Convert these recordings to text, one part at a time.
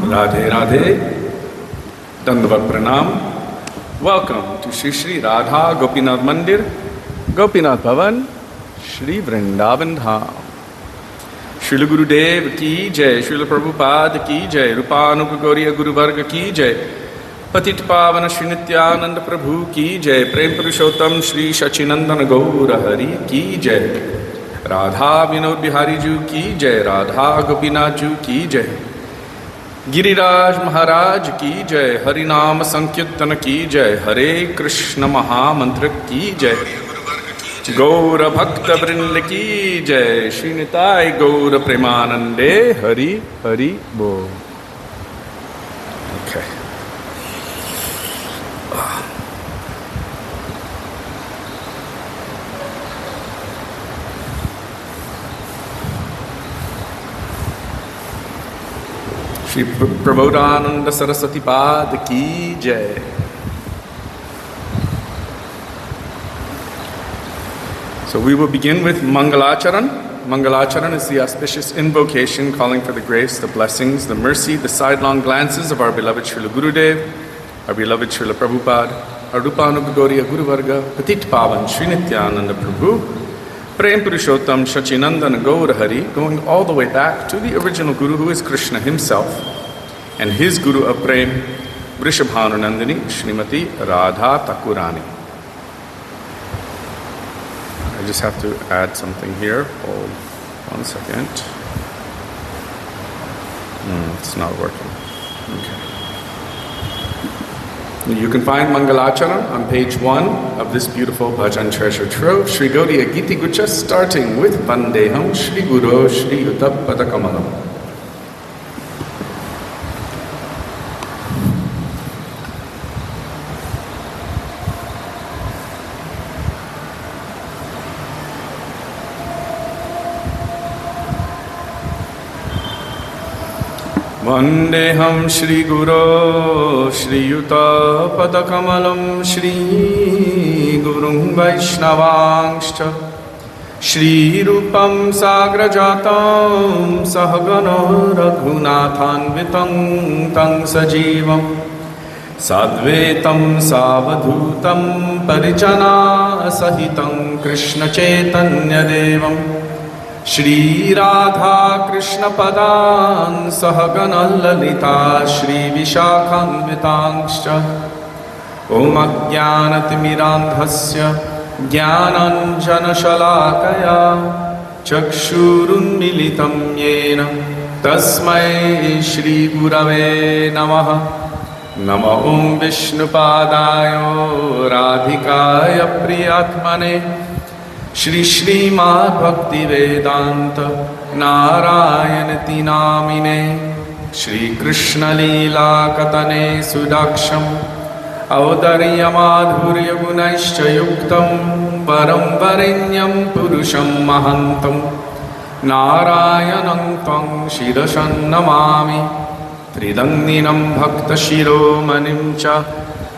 Radhe Radhe, Dandavat Pranam. Welcome to Shri Shri Radha Gopinath Mandir, Gopinath Bhavan, Shri Vrindavan Dham. Srila Gurudev ki jai, Srila Prabhupada ki jai, Rupanuga Gauriya Guru Varga ki jai, Patit Pavana Shri Nityananda Prabhu ki jai, Prem Purushottam Shri Sachinandana Gaura Hari ki jai, Radha Vinod Bihari Ju ki jai, Radha Gopinath Ju ki jai, Giriraj Maharaj ki jai, Harinam Sankirtan ki jai, Hare Krishna Mahamantra ki jai, Gaura Bhakta Vrinda ki jai, Shrinitai Gaura Premanande, Hari Hari Bo. Okay. Shri Prabodhananda Saraswati Pad ki jai. So we will begin with Mangalacharan. Mangalacharan is the auspicious invocation calling for the grace, the blessings, the mercy, the sidelong glances of our beloved Srila Gurudev, our beloved Srila Prabhupada, our Rupanuga Gauriya Guru Varga, Patit Pavan Shri Nityananda Prabhu, Prem Purushottam Sachinandana Gaura Hari, going all the way back to the original Guru who is Krishna himself, and his Guru of Prem, Vrishabhanunandini Srimati Radha Thakurani. I just have to add something here. Hold 1 second. It's not working. Okay. You can find Mangalacharan on page 1 of this beautiful bhajan treasure trove, Sri Gaudiya Giti Gucha, starting with Vandeham Shri Guru Shri Yuta Padakamalam. Vandeham Shri Guru Shri Yuta Padakamalam Shri Gurum Vaishnavangscha Shri Rupam Sagrajatam Sahagana Raghunathanvitam Tang Sajivam Sadvetam Savadhutam Parijana Sahitam Krishna Chaitanya Devam Shri Radha Krishna Padan Sahagana Lalita Shri Vishakhanvitangscha Om Ajnanatimirandhasya Jnananjana Shalakaya Chakshurun Militam Yena Tasmai Shri Gurave Namaha Nama Om Vishnupadaya Radhikaya Priyatmane Shri Srimad Bhakti Vedanta Narayana Tinamine Shri Krishna Leela Katane Sudaksham Avdarya Madhurya Gunaischa Yuktam Param Varinyam Purusham Mahantam Narayanam Tvam Shirashan Namami Tridandinam Bhakta Shiromanim Cha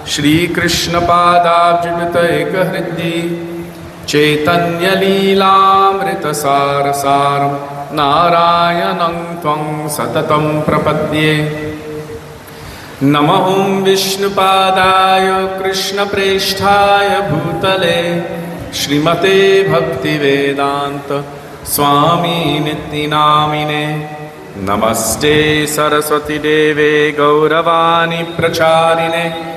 Shri Krishna Padabjivita Ekahriddi Chaitanya Leelamrita Sarasaram Narayanam Tvam Satatam Prapadye Namahum Vishnupadaya Krishna Presthaya Bhutale Srimate Bhakti Vedanta Swami Nityanamine Namaste Saraswati Deve Gauravani Pracharine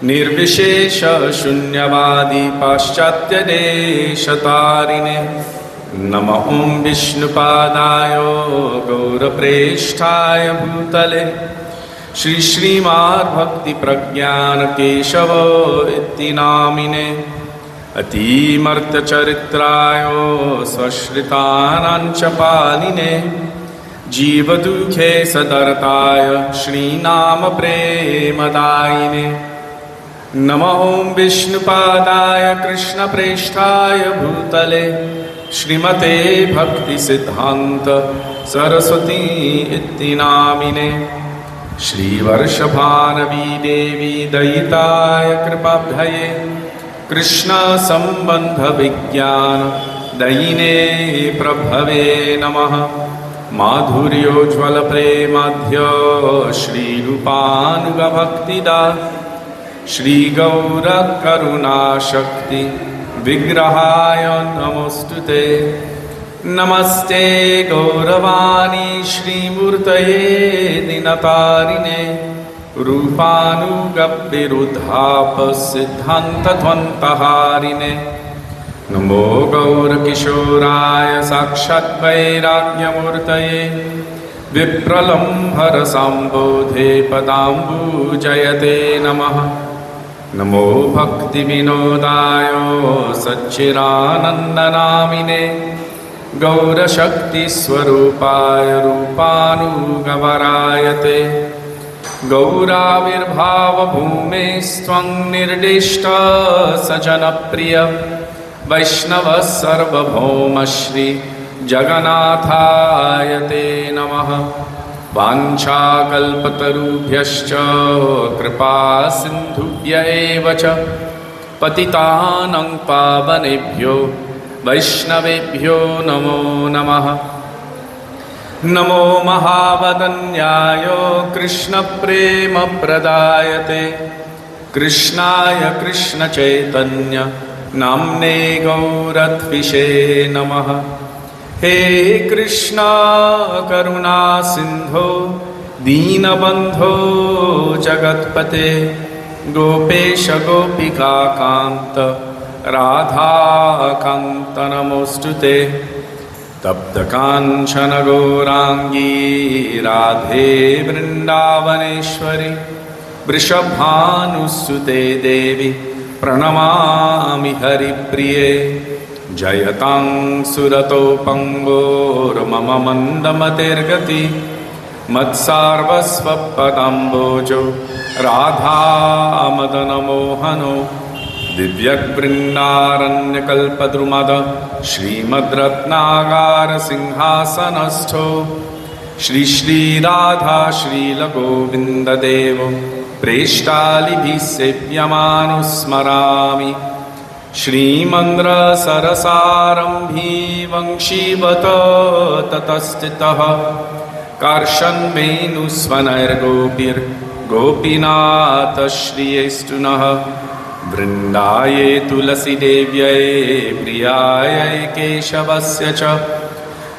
Nirvishesha Shunyavadi Paschatya Deshatarine Nama Om Vishnupadaya Gaura Presthaya Bhutale Shri Srimad Bhakti Pragyana Keshava Iti Namine Ati Marta Charitrayo Swashritanancha Paline Jiva Dukhe Sadartaya Shri Nama Premadayine Nama Om Vishnupadaya Krishna Presthaya Bhutale Shrimate Bhakti Siddhanta Saraswati Iti Namine Shri Varshabhanavi Devi Dayitaya Kripabdhaye Krishna Sambandha Vijnana Dayine Prabhave Namaha माधुर्योज्ज्वल प्रेमाध्य श्रीरूपानुगभक्तिदा Shri Gaur करुणा शक्ति विग्रहाय नमोस्तुते। नमस्ते गौरवाणी श्रीमूर्तये दिनतारिणे रूपानुगविरुद्धाप सिद्धान्तध्वन्तहारिणे। नमो गौरकिशोराय साक्षात् वैराग्यमूर्तये विप्रलम्भरसम्बोधे पदाम्बुजयते नमः। नमो भक्तिविनोदाय सच्चिदानन्दनामिने गौरशक्तिस्वरूपाय रूपानुगवरायते। गौराविर्भावभूमेस्त्वं निर्दिष्ट सजनप्रिय वैष्णवः सर्वभौम श्री जगन्नाथाय ते नमः। वाञ्छाकल्पतरुभ्यश्च कृपासिन्धुभ्य एव च पतितानां पावनेभ्यो वैष्णवेभ्यो नमो नमः। नमो महावदन्याय कृष्णप्रेमप्रदायते कृष्णाय कृष्णचैतन्य नाम्ने गौरत्विषे नमः। हे कृष्णा करुणा सिन्धो दीनबन्धो जगत्पते गोपेश गोपिकान्त राधाकान्त नमोऽस्तुते। तप्तकाञ्चन गौराङ्गी राधे वृन्दावनेश्वरि वृषभानुसुते देवी प्रणमामि हरिप्रिये। जयतां सुरतोपङ्गोर्मम मन्दमतिर्गति मत्सार्वस्वपदाम्बोजो राधामदनमोहनो दिव्यवृन्दारण्यकल्पद्रुमद श्रीमद्रत्नागारसिंहासनस्थो श्री श्रीराधा श्रीलगोविन्ददेवो प्रेष्टालिभिः सेव्यमानुस्मरामि। श्रीमन्द्रसरसारम्भी वंशीवत ततस्थितः कार्षन्वेणुस्वनैर्गोपीर्गोपीनाथश्रियैस्तुनः। वृन्दाये तुलसीदेव्यै प्रियायै केशवस्य च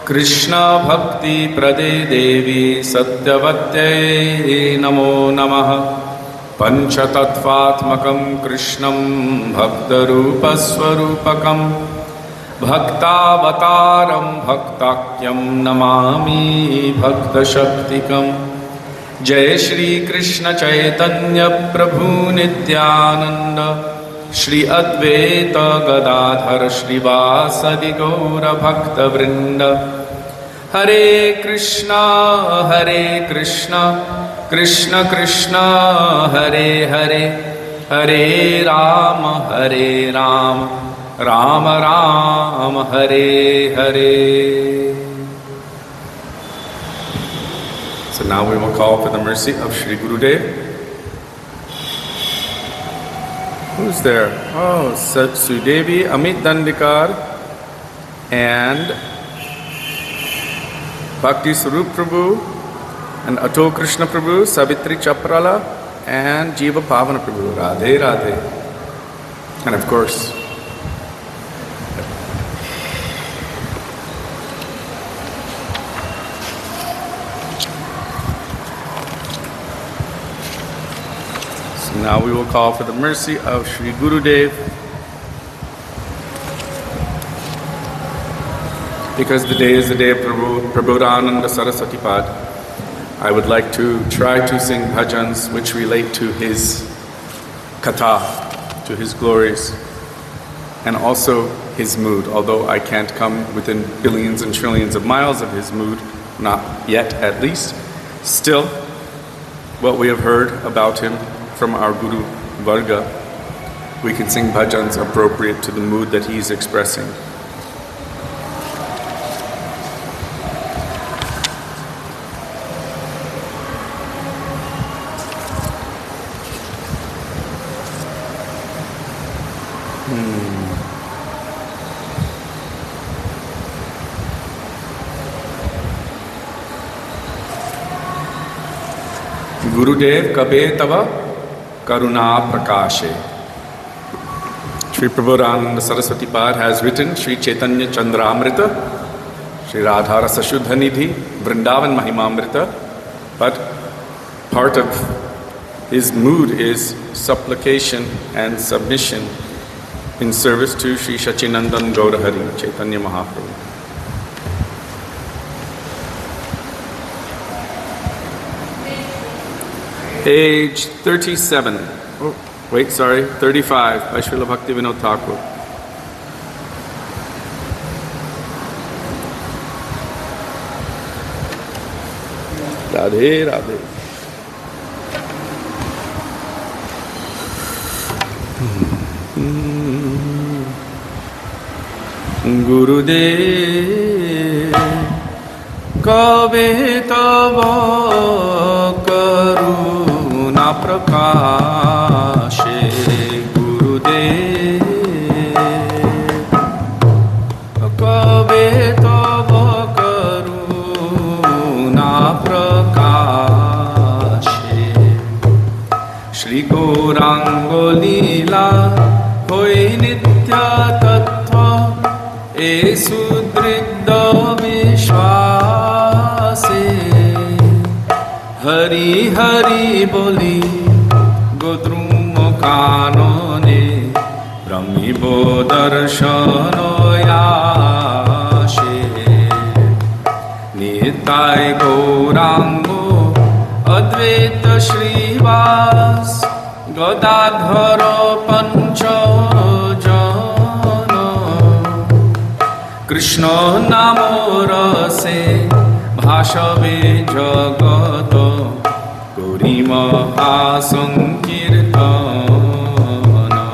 कृष्णभक्तिप्रदे देवी सत्यवत्यै नमो नमः। पञ्चतत्त्वात्मकं कृष्णं भक्तरूपस्वरूपकं भक्तावतारं भक्ताख्यं नमामि भक्तशक्तिकम्। जय श्री कृष्ण चैतन्य प्रभु नित्यानंद श्री अद्वैत गदाधर श्रीवासदि गौर भक्तवृंद। हरे Krishna Krishna Krishna Hare Hare Hare Ram Ram Ram Hare Hare. So now we will call for the mercy of Shri Gurudev. Who's there? Oh, Sudevi, Amit Dandikar, and Bhakti Sarup Prabhu, and Ato Krishna Prabhu, Savitri Chaprala, and Jiva Pavana Prabhu. Radhe Radhe. And of course, now we will call for the mercy of Shri Gurudev. Because the day is the day of Prabodhananda Saraswati Pad, I would like to try to sing bhajans which relate to his katha, to his glories, and also his mood. Although I can't come within billions and trillions of miles of his mood, not yet at least, still, what we have heard about him from our Guru Varga, we can sing bhajans appropriate to the mood that he is expressing. Gurudev Kabe Tava Karuna Prakashe. Sri Prabhupada Saraswati Pad has written Sri Chaitanya Chandramrita, Sri Radha Rasa Shuddha Nidhi, Vrindavan Mahimamrita, but part of his mood is supplication and submission in service to Sri Sachinandan Gaurahari, Chaitanya Mahaprabhu. Page 37. Oh, wait, sorry, 35 by Srila Bhaktivinoda Thakur. Radhe Radhe. Gurudev Kabe Tava Karuna Prakashe. Gurudev Kabe Tava Karuna Prakashe. Shri Gaurango Leela Hoy Nitya Tattva Esu Dridda Vishwase. Hari Hari Boli Godrumo Kanone Brahmibo Darshano Yashe. Nitai Gaurango Advaita Shrivas Gadadhara Pancha Jana. Krishna Namo Rase Bhashave Jagata Gauri Maha Sankirtana.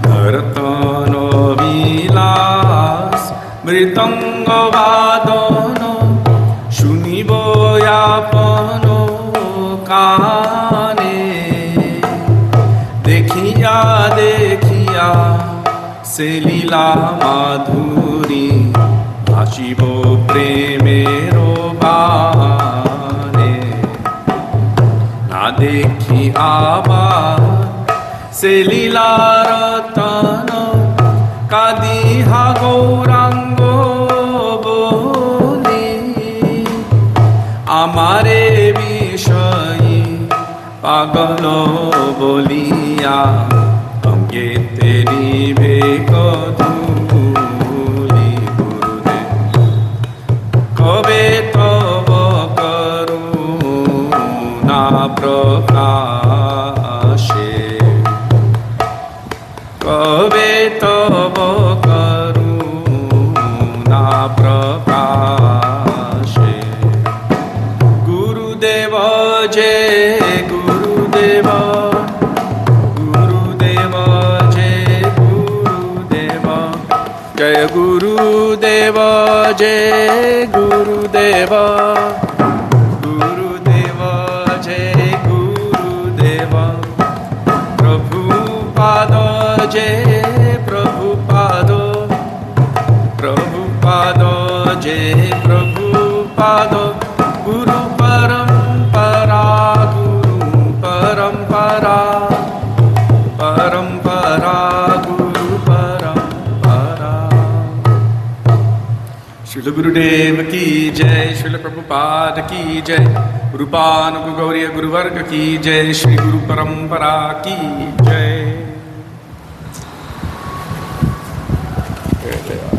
Nartana Vilas Mritanga Vadana Shunibo Yapano Kane. Dekhiya dekhiya se lila madhuri Ashibo premero bane. Na dekhi abar se lila ratana Kadiha Gaurango boli. Amare vishayi pagalo boliya Amge teri bekadhuli. Gurudev Kabe Tava Karuna Prakashe. Kabe Tava Karuna Prakashe. Gurudeva Jai Gurudeva Gurudeva Jai Gurudeva Jai Gurudeva Jai Gurudeva Gurudeva Jai Gurudeva Prabhupada Jai Prabhupada Prabhupada Jai Prabhupada Guru Parampara Guru Parampara Parampara Guru Parampara. Srila Gurudev ki jai, Srila Prabhupada ki jai, Rupanuga Gauriya Guru Varga ki jai, Shri Guru Parampara ki jai. There they are.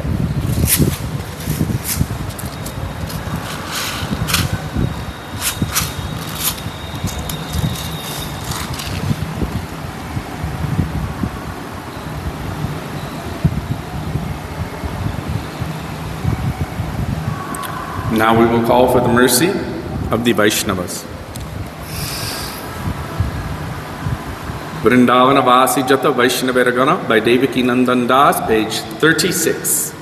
Now we will call for the mercy of the Vaishnavas. Vrindavana Vasi Jata Vaishnavaragana by Devaki Nandan Das, page 36.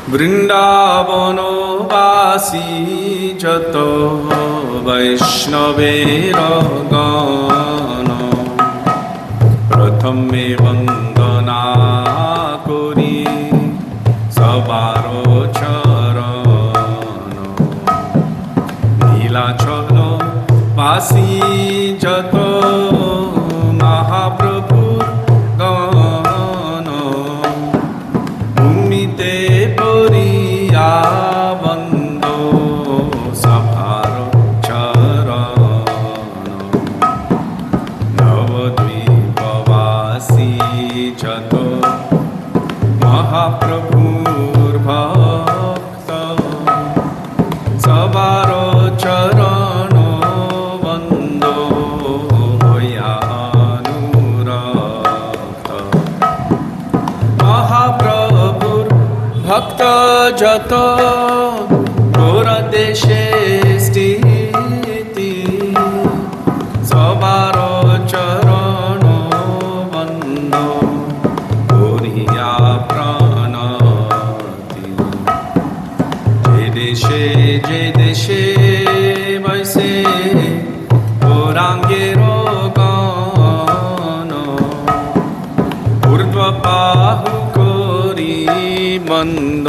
Vrindavano Vasi Jata Vaishnavaragana Pratham তম্মে বন্দনা করি সবার চরণ নীলাচল বাসি যত মহাপ্রভু গণ ভূমিতে পড়িয়া বন্দ সভার চরণ নবদ্বীপবাসী যত মহাপ্রভুর ভক্ত সবার চরণ বন্দ হইয়া অনুরক্ত মহাপ্রভুর ভক্ত যত ঘোর দেশে স্থিতি সবার চরণ বন্দ করিয়া প্রণতি যে দেশে বসে গৌরাঙ্গের গান ঊর্ধ্ববাহু করি বন্দ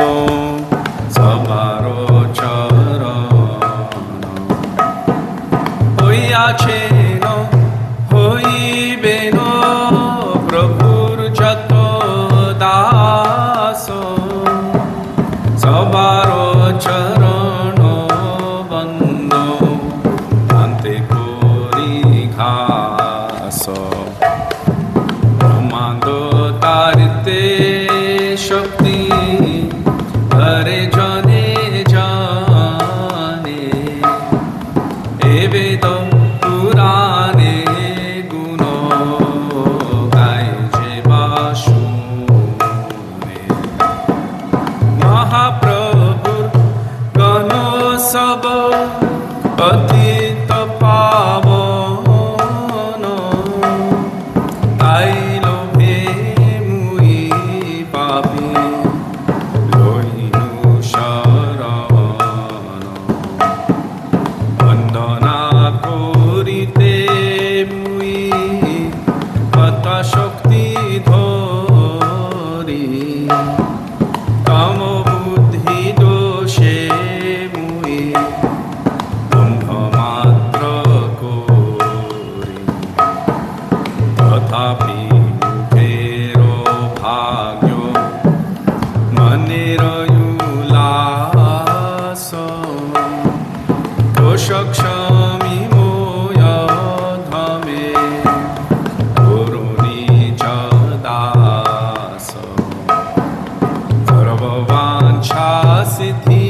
সবার চরণ হইয়াছেন হইবেন প্রভুর যত দাস সবার চরণ বন্দ আন্তে করি ঘাস ব্রহ্মাণ্ড তারিতে শক্তি হরে জনে জানে এ বেদ পুরাণে গুণ গায় যে বাসুনে মহাপ্রভুর গণ সব পতিত পাবন তাই লোভে মুই পাপি লইনু শরণ বন্দনা করিতে মুই কত শক্তি ধরি তম বুদ্ধি দোষে মুই বন্ধ মাত্র করি তথাপি মুখের ভাগ্য মনের উল্লাস দোষক্ষমি মোয় ধমে করুণী দাস সর্ববাঞ্ছা সিদ্ধি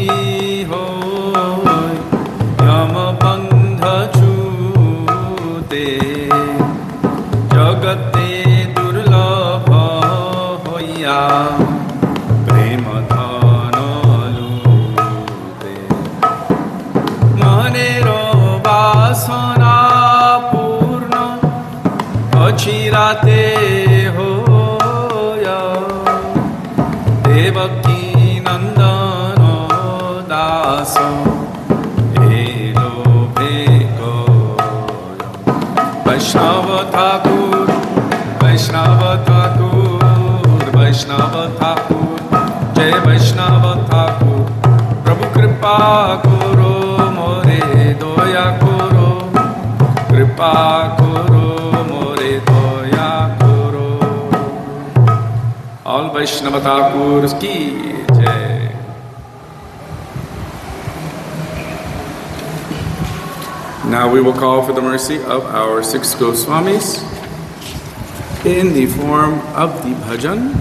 হয় যম বন্ধ চূতে জগতে দুর্লভ হইয়া প্রেম ধন লুটে মনের বাসনা পূর্ণ অচিরাতে হয় দেবকী নন্দন দাস এলো ভেগো বৈষ্ণব ঠাকুর বৈষ্ণব ঠাকুর বৈষ্ণব ঠাকুর জয় বৈষ্ণব ঠাকুর প্রভু কৃপা করো মোরে দয়া করো কৃপা করো মোরে দয়া করো All Vaishnava Thakurs ki jai. Now we will call for the mercy of our six Goswamis in the form of the bhajan.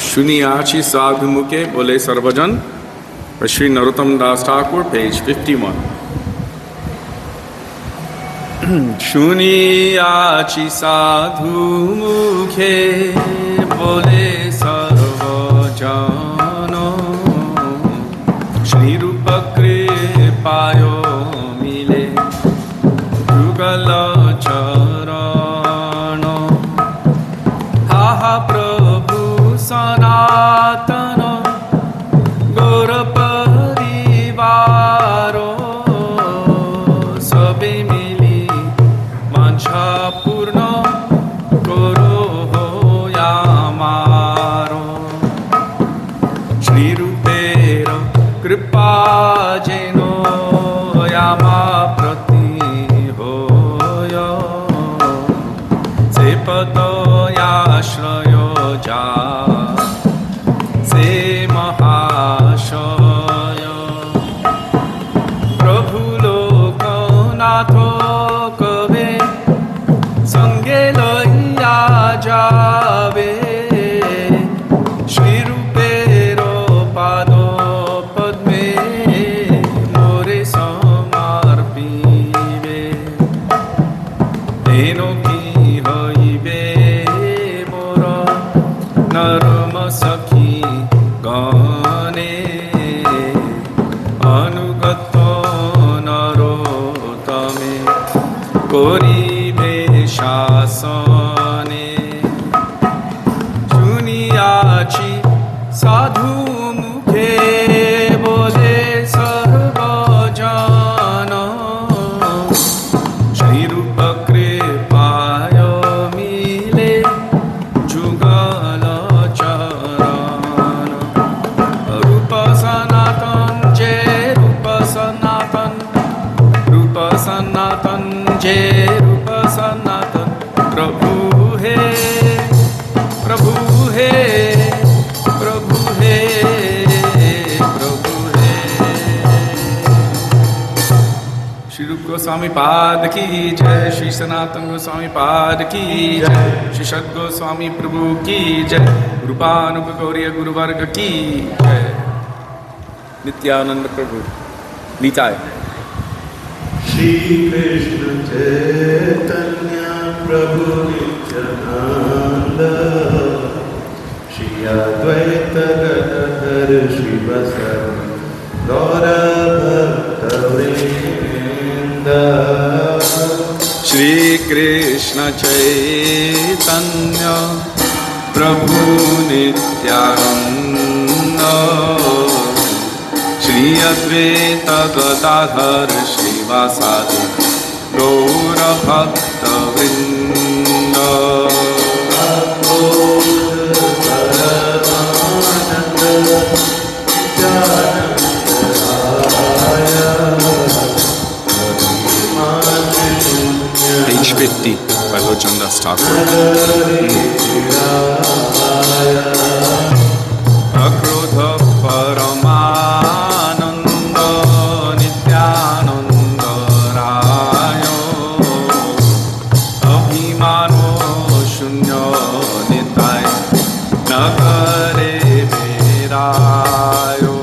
Shuniyachi Sadhu Mukhe Bole Sarvajan by Sri Narottam Das Thakur, page 51. শুনিয়াছি সাধু মুখে বলে সর্বজন শ্রীরূপ কৃপায় মিলে যুগল চরণ হাহা প্রভু সনাতন গৌর পরিবার সবে মিলি মাঞ্ছা নাথো কবে সঙ্গে লইয়া যাবে শ্রীরূপের পাদ পদ্মে মোরে সমর্পিবে তেন কি হইবে মোর নরম সখী গণে অনুগত নরোত্তমে করিবে শাসনে শুনিয়াছি সাধু মুখে বলে সর্বজন শ্রীরূপ কৃপায় মিলে যুগল চরণ রূপ সনাতন যে রূপ সনাতন रूप सनातन जे रूप सनातन प्रभु हे प्रभु हे प्रभु हे प्रभु हे श्री रूप गोस्वामी पाद की जय श्री सनातन गोस्वामी पाद की जय श्री सद गोस्वामी प्रभु की जय रूपानुग गौरी गुरुवर्ग की जय नित्यानंद प्रभु नीताय Shri Krishna Chaitanya Prabhu Nityananda Shri Advaita Gadadhar Srivasadi Gaura Bhakta Vrinda Shri Krishna Chaitanya Prabhu Nityananda Shri Advaita Gadadhar Srivasadi Gaura Bhakta Vrinda Page 50 by Lord Chandas Thakur. Akrodha Paramananda Nityananda Rayo Abhimano Shunya Nitai Nagare Virayo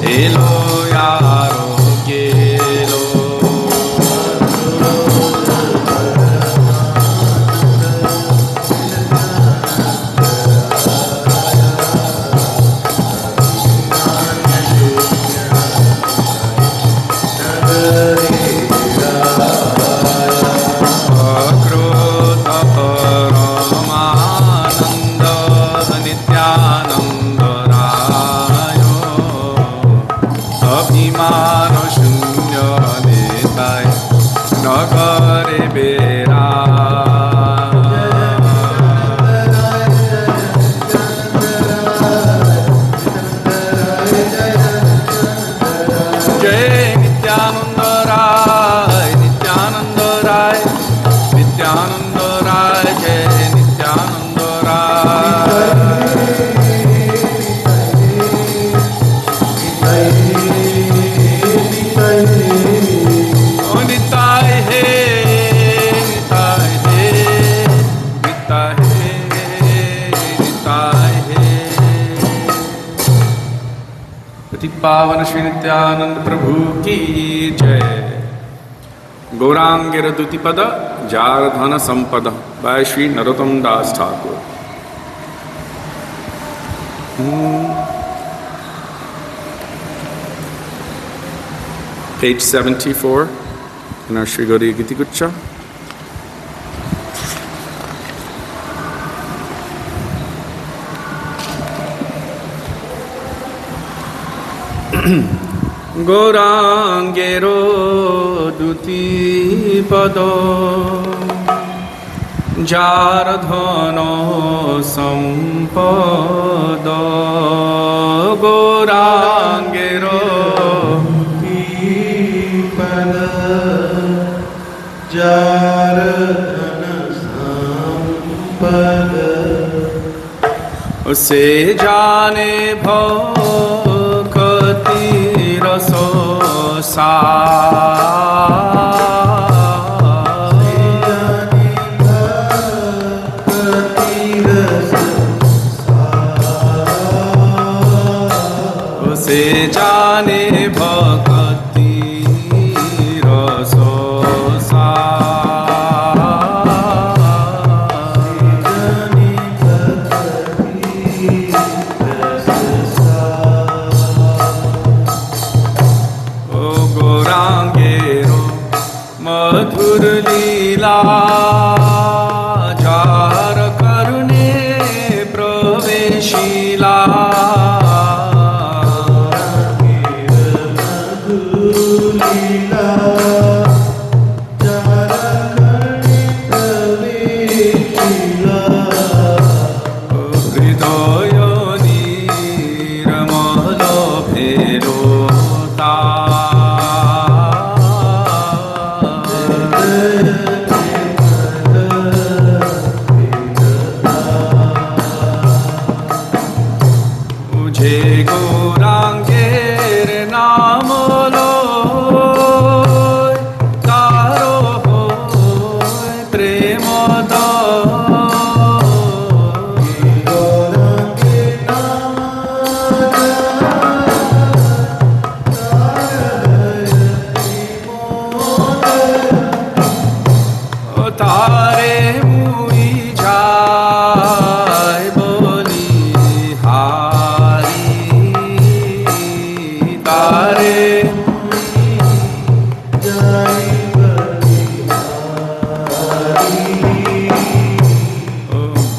Elo yaro gelo. पावन श्री नित्यानंद प्रभु की जय। गौरांगेर दुतिपद jar धन संपद by Shri Narottam Das Thakur. Page 74 in our Sri Gauri Giti Gucha. Gaurangero dutipada jar dhana sampada Gaurangero dutipada jar dhana sampada उसे जाने भक्ति रसो सा उसे जाने भक्ति रसो सा मधुर लीला जार करुणे प्रवेशिला मधुर लीला जार करुणे प्रवेशिला हृदय निर्मल फेरोता गौरांगेर नाम लो तारो हो प्रेम दो गौरांगेर नाम तारे मुई जाय बोली तारे जाय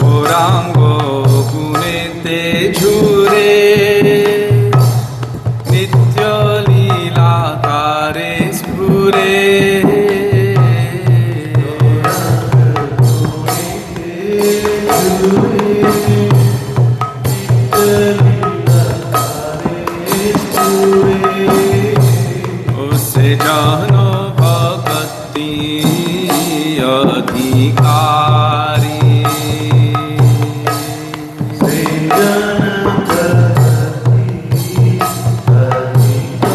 गौरांग गुणे ते झुरे नित्य लीला तारे स्फुरे उसे जानो भक्ति अधिकारी से जन भक्ति अधिकारी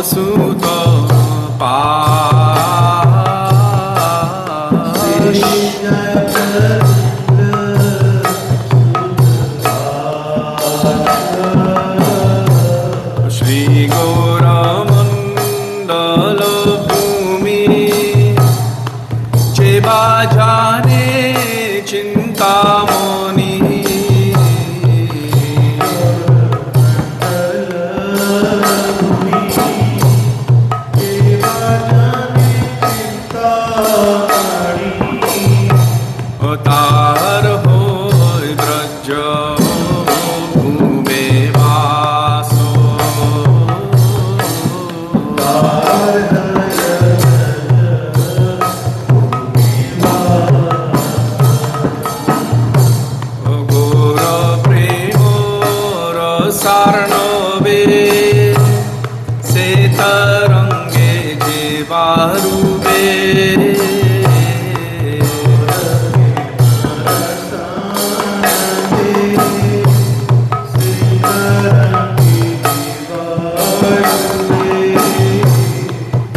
Suta Pa Shri Gora Mandala Bhumi Cheba Jane Chintamani Atar hoy Braja Bhume Vaso Gora Premo Rasarnave Setarange Jivarube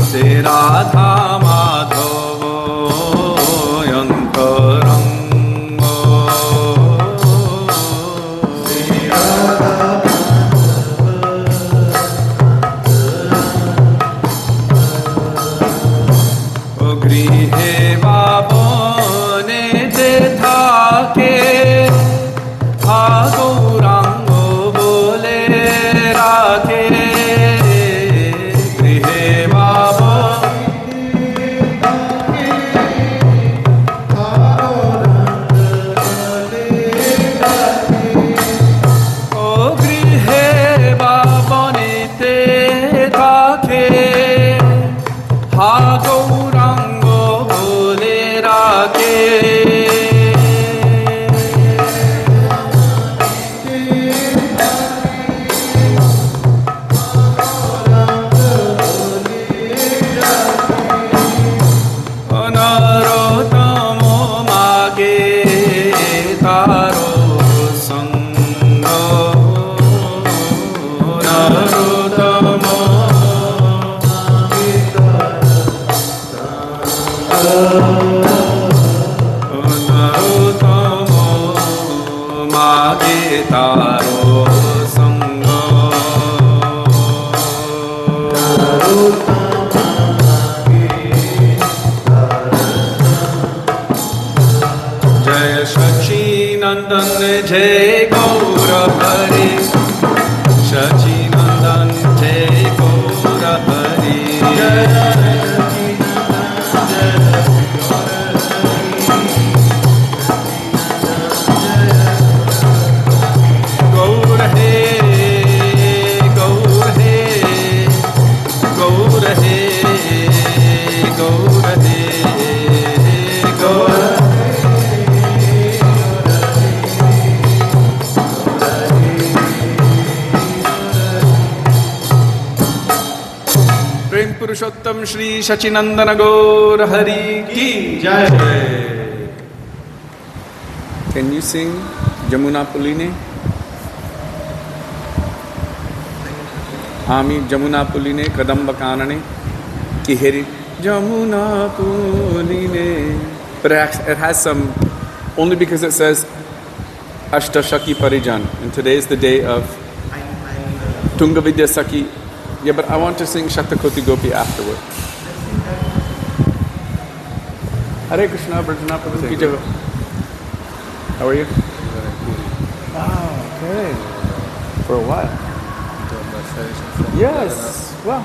Se Radha Madhava Yantarango Grihe Vabone Te Thake Gaurango Bole Rakhe Grihe Gaurango Bole Rakhe Narottamo Mage Taro Sango Narottamo Narottamo Mage Taro Sango Jai Sachinandan Jai Gaura Hari Sachinandan Jai Gaura Hari Gaur He Gaur He Gaur He Gaur He Gaur Prem Purushottam Shri Sachinandana Gaur Hari Ki Jai. Can you sing Jamuna Puline? Ami Jamuna Puline Kadamba Kanane Kiheri Jamuna Puline. But it has some, only because it says Ashtashaki Parijan. And today is the day of Tungavidya Saki. Yeah, but I want to sing Shatakoti Gopi afterward. Hare Krishna, Brajana Prabhu Ki Jai. How are you? Oh, okay. For a while. Yes. Well,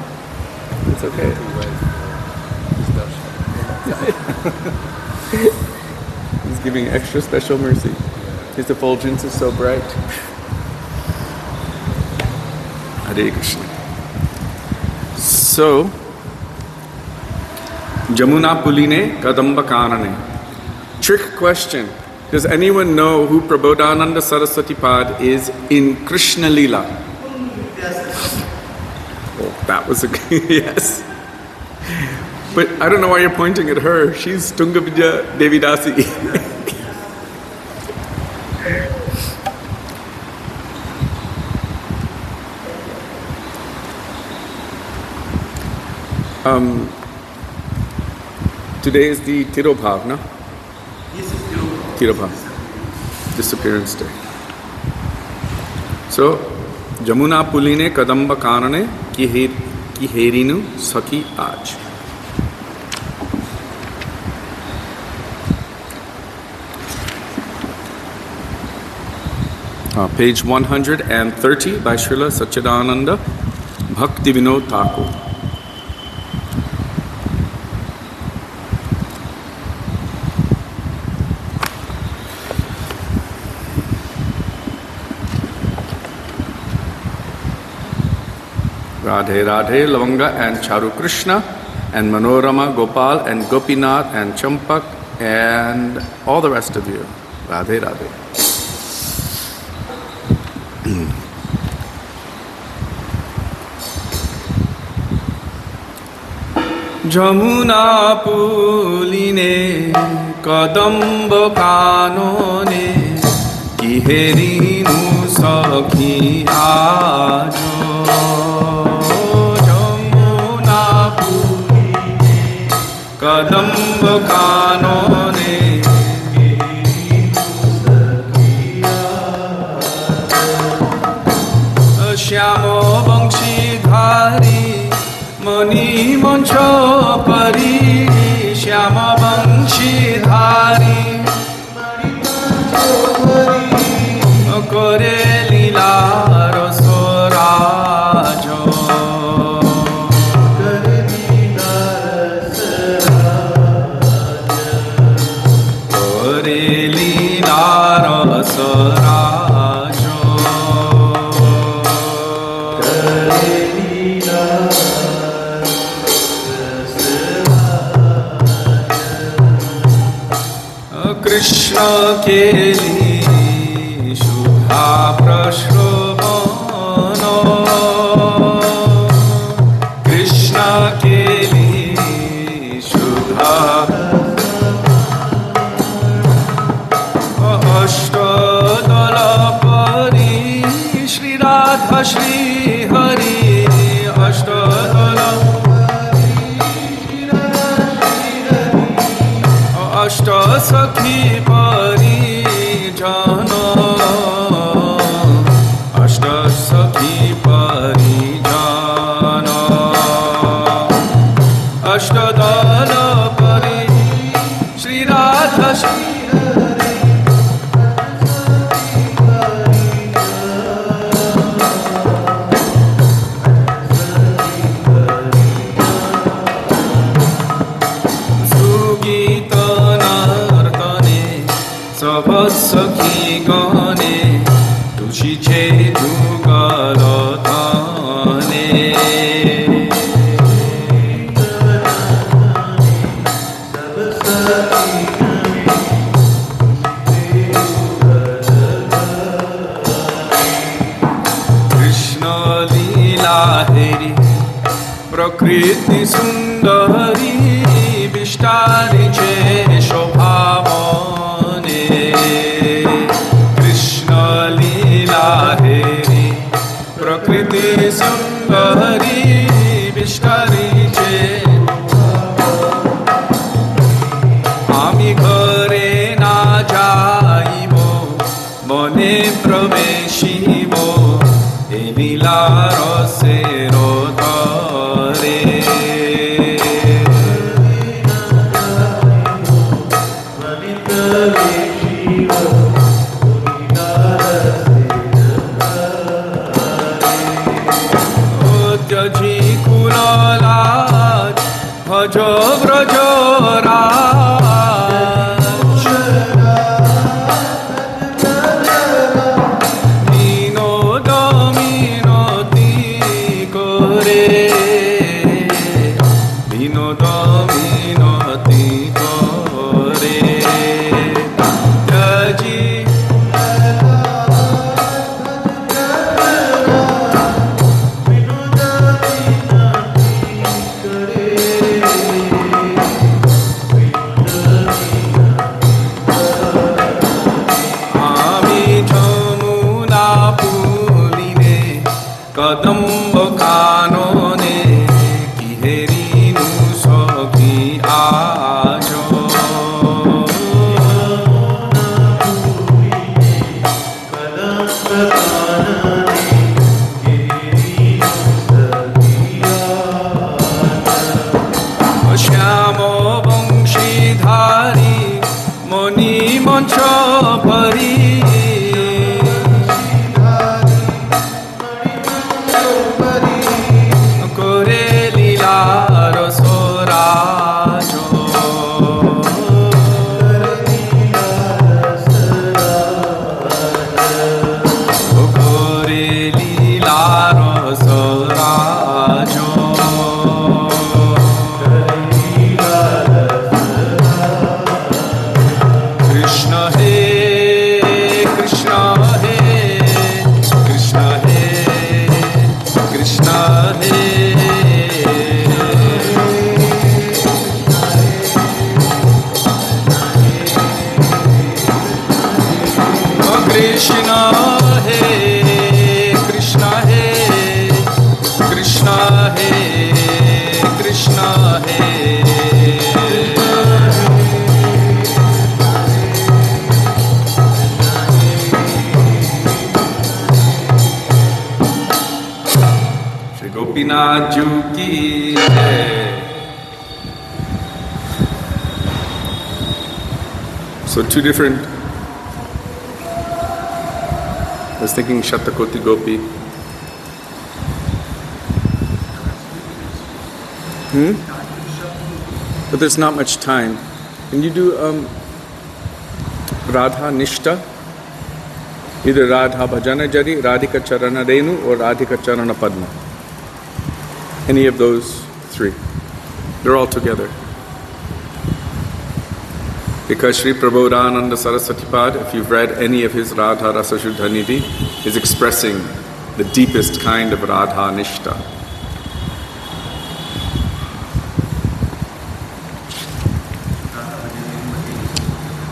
it's okay. He's giving extra special mercy. His effulgence is so bright. Hare Krishna. So, Jamuna Puline Kadamba Kanane. Trick question. Does anyone know who Prabodhananda Saraswati Pad is in Krishna Leela? Oh, that was a yes. But I don't know why you're pointing at her. She's Tungavidya Devidasi. Today is the Tirobhav, no? Tirobhav. Disappearance day. So, Jamuna Puline Kadamba Kanane Kiherinu Saki Aj. Page 130 by Srila Satchidananda Bhakti Vinod Thakur. Radhe Radhe, Lavanga and Charu Krishna and Manorama, Gopal and Gopinath and Champak and all the rest of you. Radhe Radhe. Jamuna Puline Kadamba Kanone Kiherinu Sakhi Ajo. Kadamba Kanone Shyamo Vanshidhari Mani Mancho Pari Shyama Vanshidhari Kore Lila Rasorajo Krishna Keli Shubha Prashravano Krishna Keli Shubha Ashtadala Pari Shri Radha Shri Hari Ashtadala Ashta Sakhi Pari Jana Ashta Sakhi Pari Jana Ashtadala Pari Shri Radha Shri Sabasakhi Gane Tushiche Dugalatane Krishna Leela Heri Prakriti Sundari Vishtari Che Shobhava Krishna Leela Heri Prakriti Sundari Vishtari Che Ami Ghare Na Jaibo Bone Praveshibo E Leela Rase Rodare Bhajo Brajo Raj Dino Dominoti Kore Dino Dominoti Kore Jaji Gopinath Ju ki jai. So two different. I was thinking Shatakoti Gopi. But there's not much time. Can you do Radha Nishta? Either Radha Bhajana Jari, Radhika Charana Renu, or Radhika Charana Padma. Any of those three. They're all together. Because Sri Prabodhananda Saraswati Pad, if you've read any of his Radha Rasa Shuddha Nidhi, is expressing the deepest kind of Radha Nishta.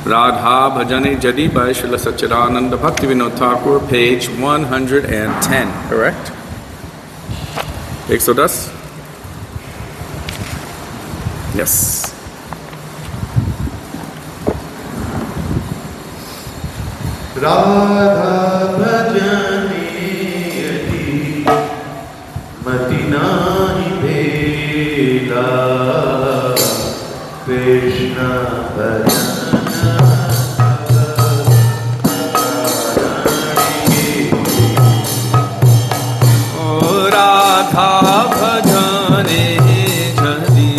Radha Bhajane Jadi by Srila Satchidananda Bhaktivinoda Thakur, page 110, correct? 110? Yes. Radha bhajane yadi mati nahi bhela Krishna bhajana Radha bhajane jadi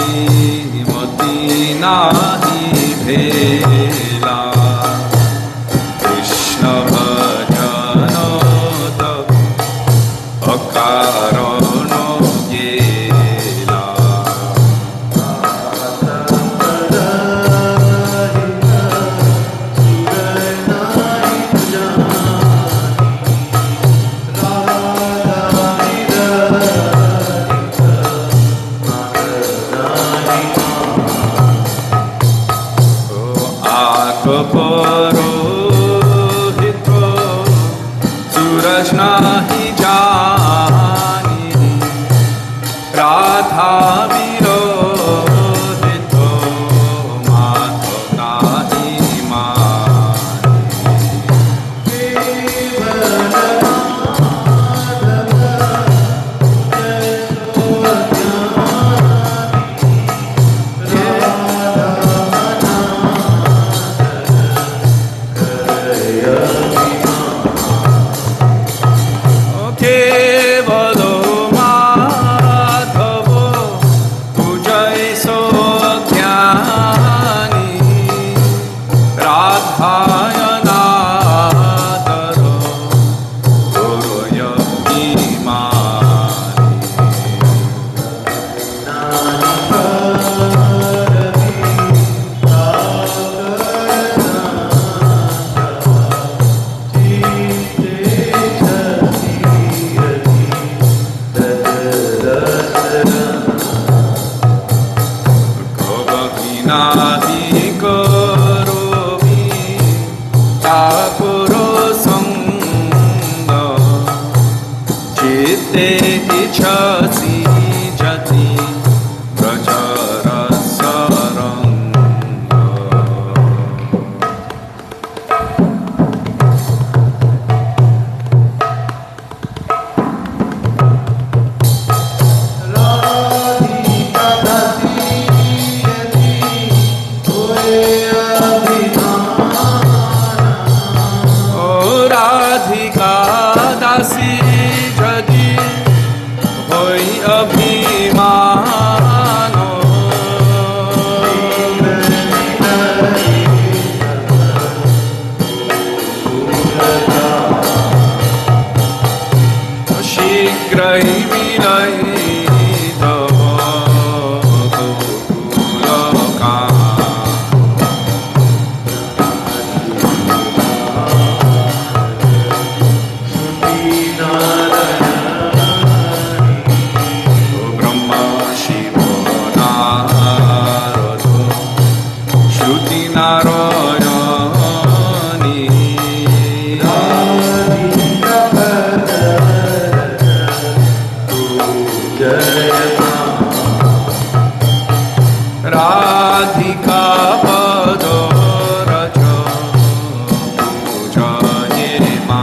mati nahi bhela Krishna bhajana tab akarano gela Purohito Suraj nahi jani Radha virohito Madhav nahi mani Kevalo Madhavo Pujai so jnani Radhayana daro Guru Nahi karomi Thakuro sangha Chitte ichhasi jati Pracharasa ranga Radhika dasi yadi Radhika dasi jadi hoi abhimano Shigrai vilai tava gokula Brahma Shiva Narada Shruti Narayani Radhika Pado Raja Puja Yema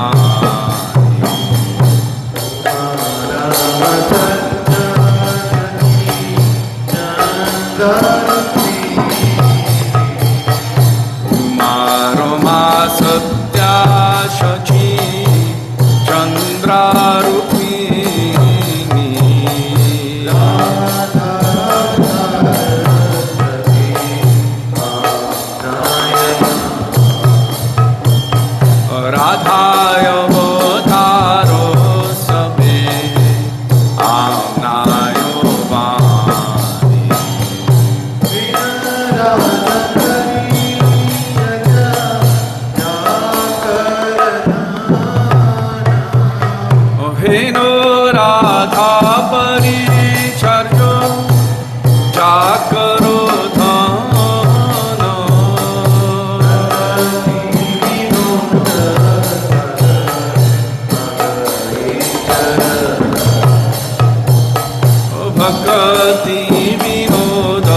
भक्ति विनोद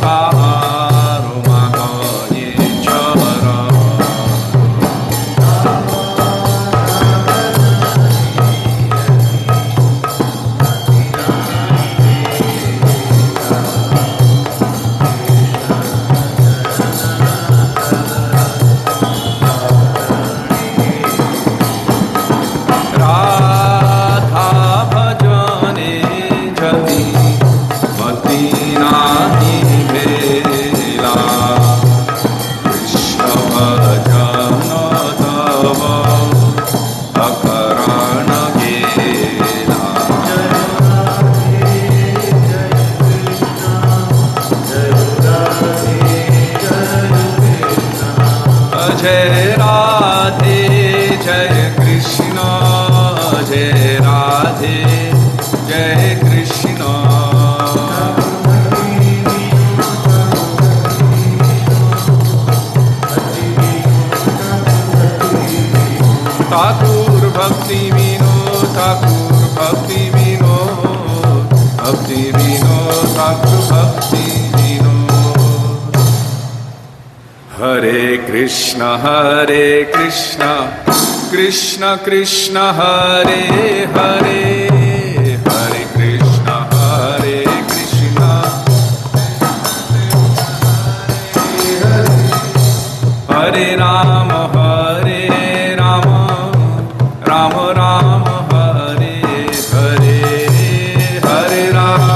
तारो मागये चरण राधा भजने जति मति नाही भेला कृष्ण भजन तव अकरण गेला जय राधे जय कृष्ण जय राधे जय कृष्ण ठाकुर भक्ति विनोद ठाकुर भक्ति विनोद भक्ति विनोद ठाकुर भक्ति विनोद हरे कृष्ण कृष्ण कृष्ण हरे हरे हरे कृष्ण हरे राम राम राम हरे हरे हरे राम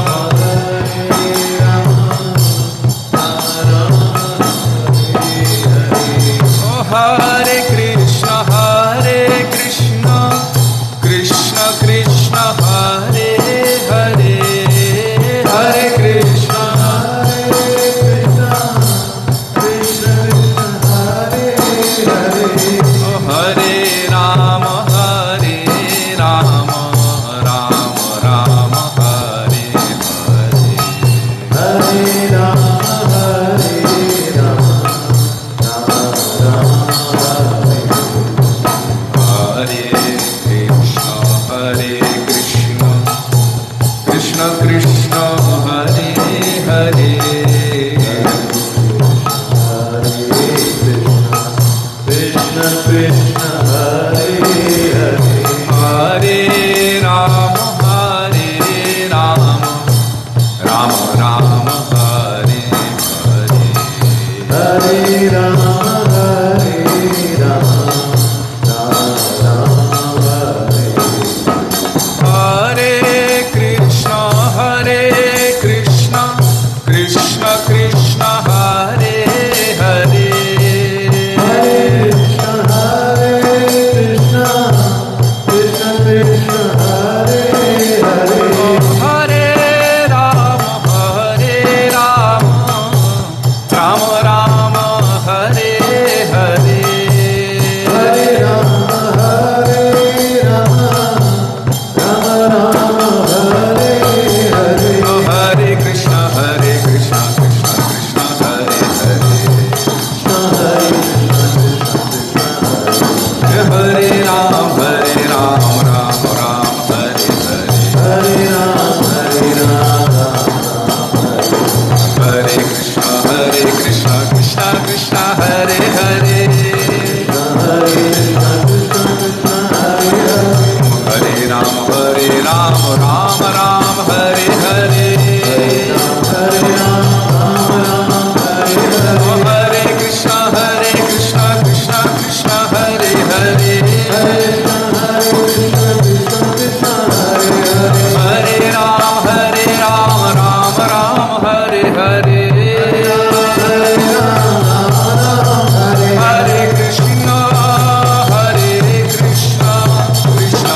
हरे कृष्ण कृष्ण कृष्ण हरे हरे हरे कृष्ण हरे राम राम राम हरे हरे हरे राम हरे कृष्ण कृष्ण कृष्ण हरे हरे कृष्ण कृष्ण हरे हरे हरे राम राम राम हरे हरे हरे राम राम राम हरे हरे कृष्ण कृष्ण कृष्ण हरे हरे हरे कृष्ण कृष्ण कृष्ण हरे हरे हरे राम राम राम हरे हरे हरे राम राम राम हरे हरे हरे कृष्ण कृष्ण कृष्ण हरे हरे हरे राम राम राम हरे हरे हरे राम हरे Krishna Krishna Krishna Hare Hare Hare Ram Ram Ram Hare Hare Hare Krishna Krishna Krishna Hare Hare Hare Ram Ram Ram Hare Hare Hare Krishna Krishna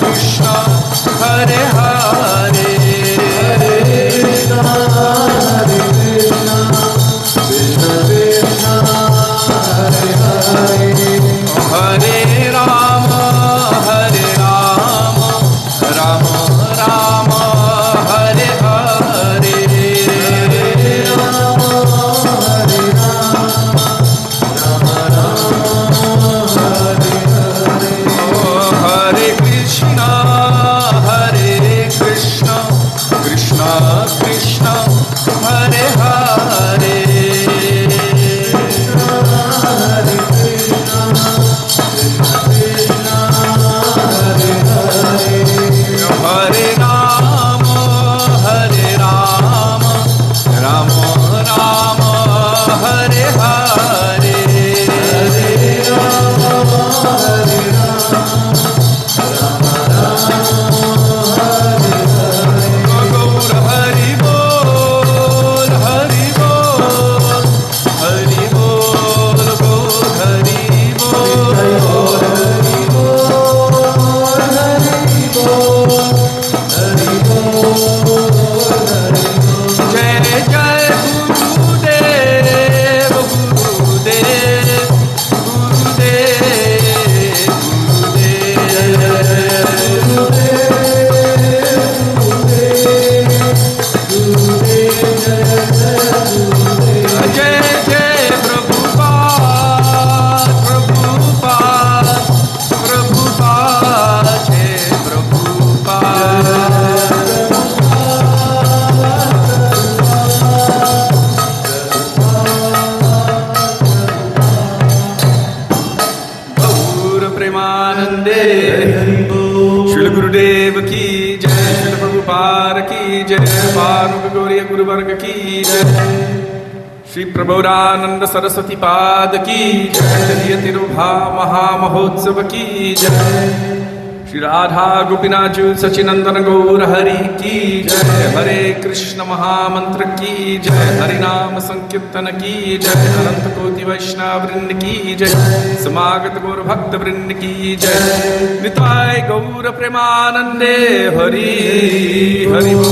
Krishna Hare Hare Krishna Hare Hare Hare Rama Hare Rama Rama Rama Hare Hare Gaur Hari Bol Hari Bol Hari Bol Gaur Hari Jai Jai Gurudev Gurudev Jai Jai Prabhupada Prabhupada Prabhupada Jai Prabhupada Gaur Premanande Srila Gurudev ki jai Srila Prabhupada ki jai Parvak Gauriya Guru Varga ki jai Shri Prabodhananda Saraswati Pad ki jai Jaliya Tirubha Maha Mahotsav ki jai Shri Radha Gopinath Sachinandana Gaur Hari ki jai Hare Krishna Maha Mantra ki jai Hari Nam Sankirtana ki jai Ananta Koti Vaishnava Vrind ki jai Samagat Gaur Bhakta Vrind ki jai Nitai Gaur Premanande Hari Hari Bol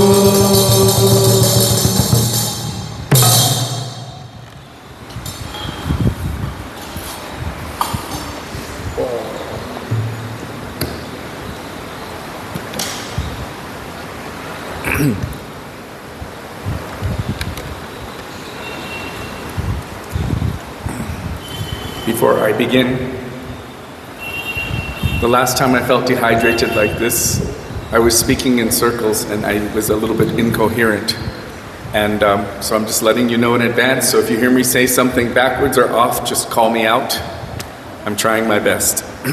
Before I begin, the last time I felt dehydrated like this, I was speaking in circles and I was a little bit incoherent. And so I'm just letting you know in advance. So if you hear me say something backwards or off, just call me out. I'm trying my best. I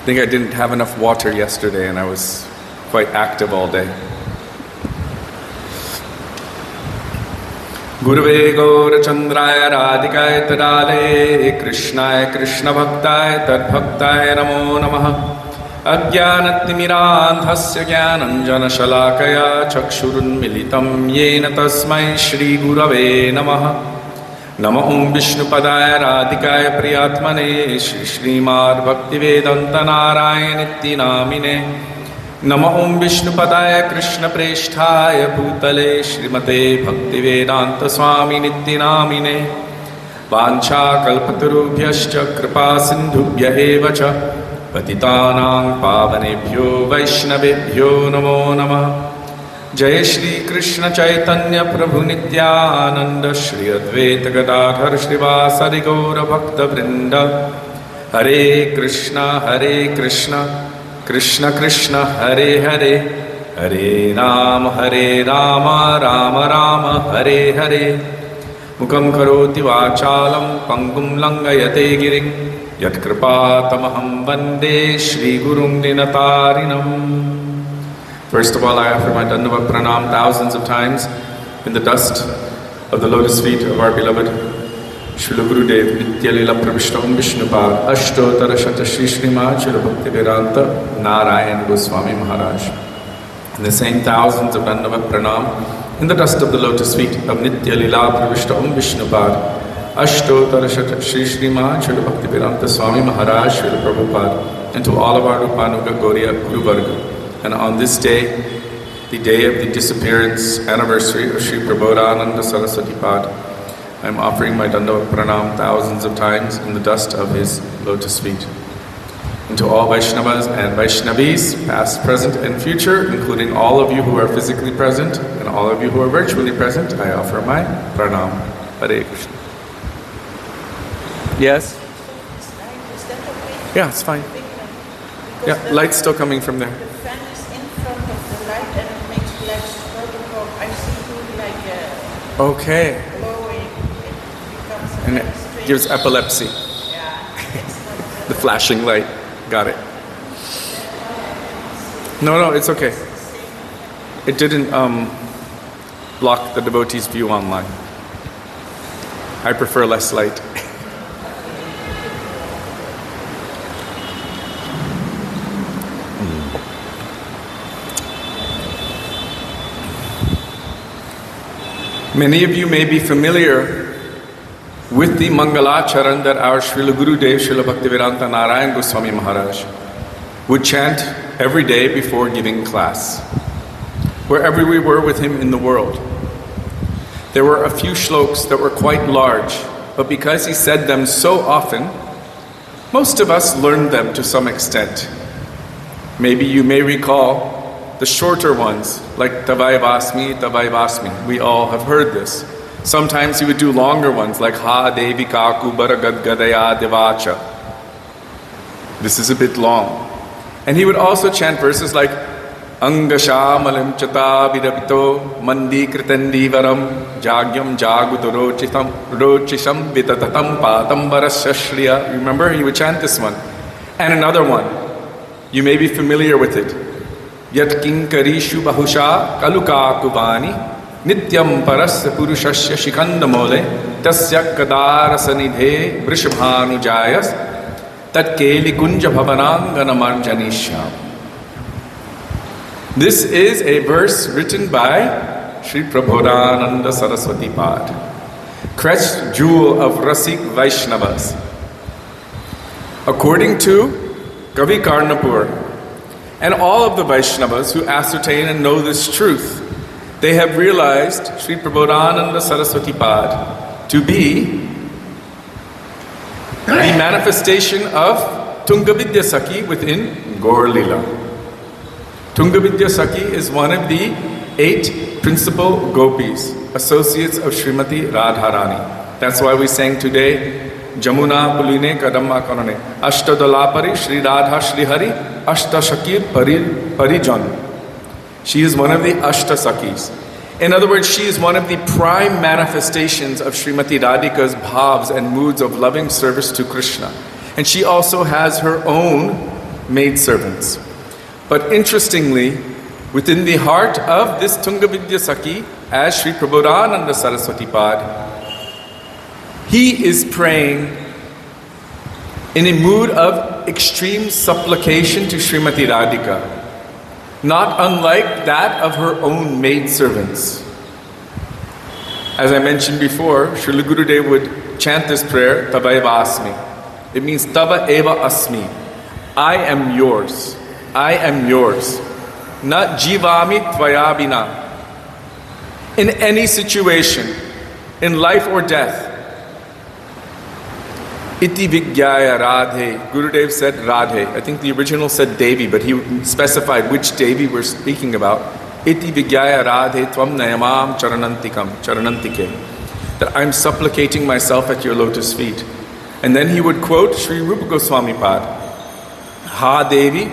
think I didn't have enough water yesterday and I was quite active all day. Gurave Gaura Chandraya Radhikaya Tadale Krishnaya Krishna Bhaktaya Tad Bhaktaya Namo Namaha Ajnanatimirandhasya Jnananjana Shalakaya Chakshurun Militam Yena Tasmai Shri Gurave Namaha Namo Om Vishnupadaya Radhikaya Priyatmane Shri Srimad Bhaktivedanta Narayanitti Namine Namo Om Vishnupadaya Krishna Presthaya Bhutale Srimate Bhaktivedanta Swami Nitti Namine Vancha Kalpatarubhyascha Kripa Sindhubhya eva cha Patitanang Pavanebhyo Vaishnavebhyo Namo Namah Jai Shri Krishna Chaitanya Prabhu Nityananda Shri Advaita Gadadhar Shrivasadi Gaura Bhakta Vrinda Hare Krishna Krishna Krishna Hare Hare Hare Rama Rama Rama Hare Hare Mukam Karoti Vachalam Pangum Langayate Giring Yat Kripatamaham Vande Shri Gurum Dinatarinam. First of all, I offer my Dandavat Pranam thousands of times in the dust of the lotus feet of our beloved Srila Gurudev Nitya Lila Pravishta Om Vishnupad Ashtotara Shata Shri Srimad Srila Bhakti Vedanta Narayan Goswami Maharaj. And the same thousands of Dandavat Pranam in the dust of the lotus feet of Nitya Lila Pravishta Om Vishnupad Ashtotara Shata Shri Srimad Srila Bhakti Vedanta Swami Maharaj Srila Prabhupada, and to all of our Rupanuga Gauriya Guru Varga. And on this day, the day of the disappearance anniversary of Sri Prabodhananda Saraswati Pad, I am offering my Dandavat Pranam thousands of times in the dust of his lotus feet. And to all Vaishnavas and Vaishnavis, past, present, and future, including all of you who are physically present and all of you who are virtually present, I offer my Pranam. Hare Krishna. Yes? Yeah, it's fine. Yeah, light's still coming from there. The fan is in front of the light and it makes black smoke Okay. And it gives epilepsy. The flashing light. Got it. No, it's okay. It didn't block the devotee's view online. I prefer less light. Many of you may be familiar with the Mangalacharan that our Srila Gurudev, Srila Bhaktivedanta Narayan Goswami Maharaj would chant every day before giving class, wherever we were with him in the world. There were a few shlokas that were quite large, but because he said them so often, most of us learned them to some extent. Maybe you may recall the shorter ones, like Tavai Vasmi, Tavai Vasmi. We all have heard this. Sometimes he would do longer ones, like Ha Devi Kaku Baragad Gadaya Devacha. This is a bit long. And he would also chant verses like Angashamalim Chata Vidapito Mandi Kritandivaram Jagyam Jaguto Rochisham Vitatatam Patambarasya Shriya. Remember, he would chant this one. And another one. You may be familiar with it. Yat Kinkarishu Bahusha Kaluka Kubani Nityam Parasya Purushasya Shikandamole Tasya Kadarasanidhe Vrishabhanujayas Tat Keli Kunja Bhavananganamarjanisham. This is a verse written by Sri Prabodhananda Saraswati Pad, crest jewel of Rasik Vaishnavas. According to Kavi Karnapur, and all of the Vaishnavas who ascertain and know this truth, they have realized Sri Prabodhananda Saraswati Pad to be the manifestation of Tungavidya Sakhi within Gaur Lila. Tungavidya Sakhi is one of the 8 principal gopis, associates of Srimati Radharani. That's why we sang today, Jamuna Puline Kadamma Kanane, Ashtadalapari Sri Radha Sri Hari, Ashta Shakir Parijan. She is one of the Ashta Sakhis. In other words, she is one of the prime manifestations of Srimati Radhika's bhavs and moods of loving service to Krishna. And she also has her own maidservants. But interestingly, within the heart of this Tungavidya Sakhi, as Sri Prabodhananda Saraswati Pad, he is praying in a mood of extreme supplication to Srimati Radhika, not unlike that of her own maidservants. As I mentioned before, Srila Gurudev would chant this prayer, Tava eva asmi. It means Tava eva asmi. I am yours. I am yours. Na jivami tvaya bina. In any situation, in life or death, Iti Vigyaya Radhe. Gurudev said Radhe. I think the original said Devi, but he specified which Devi we're speaking about. Iti Vigyaya Radhe Tvam Nayamam Charanantike. That I'm supplicating myself at your lotus feet. And then he would quote Sri Rupa Goswami Pad. Ha Devi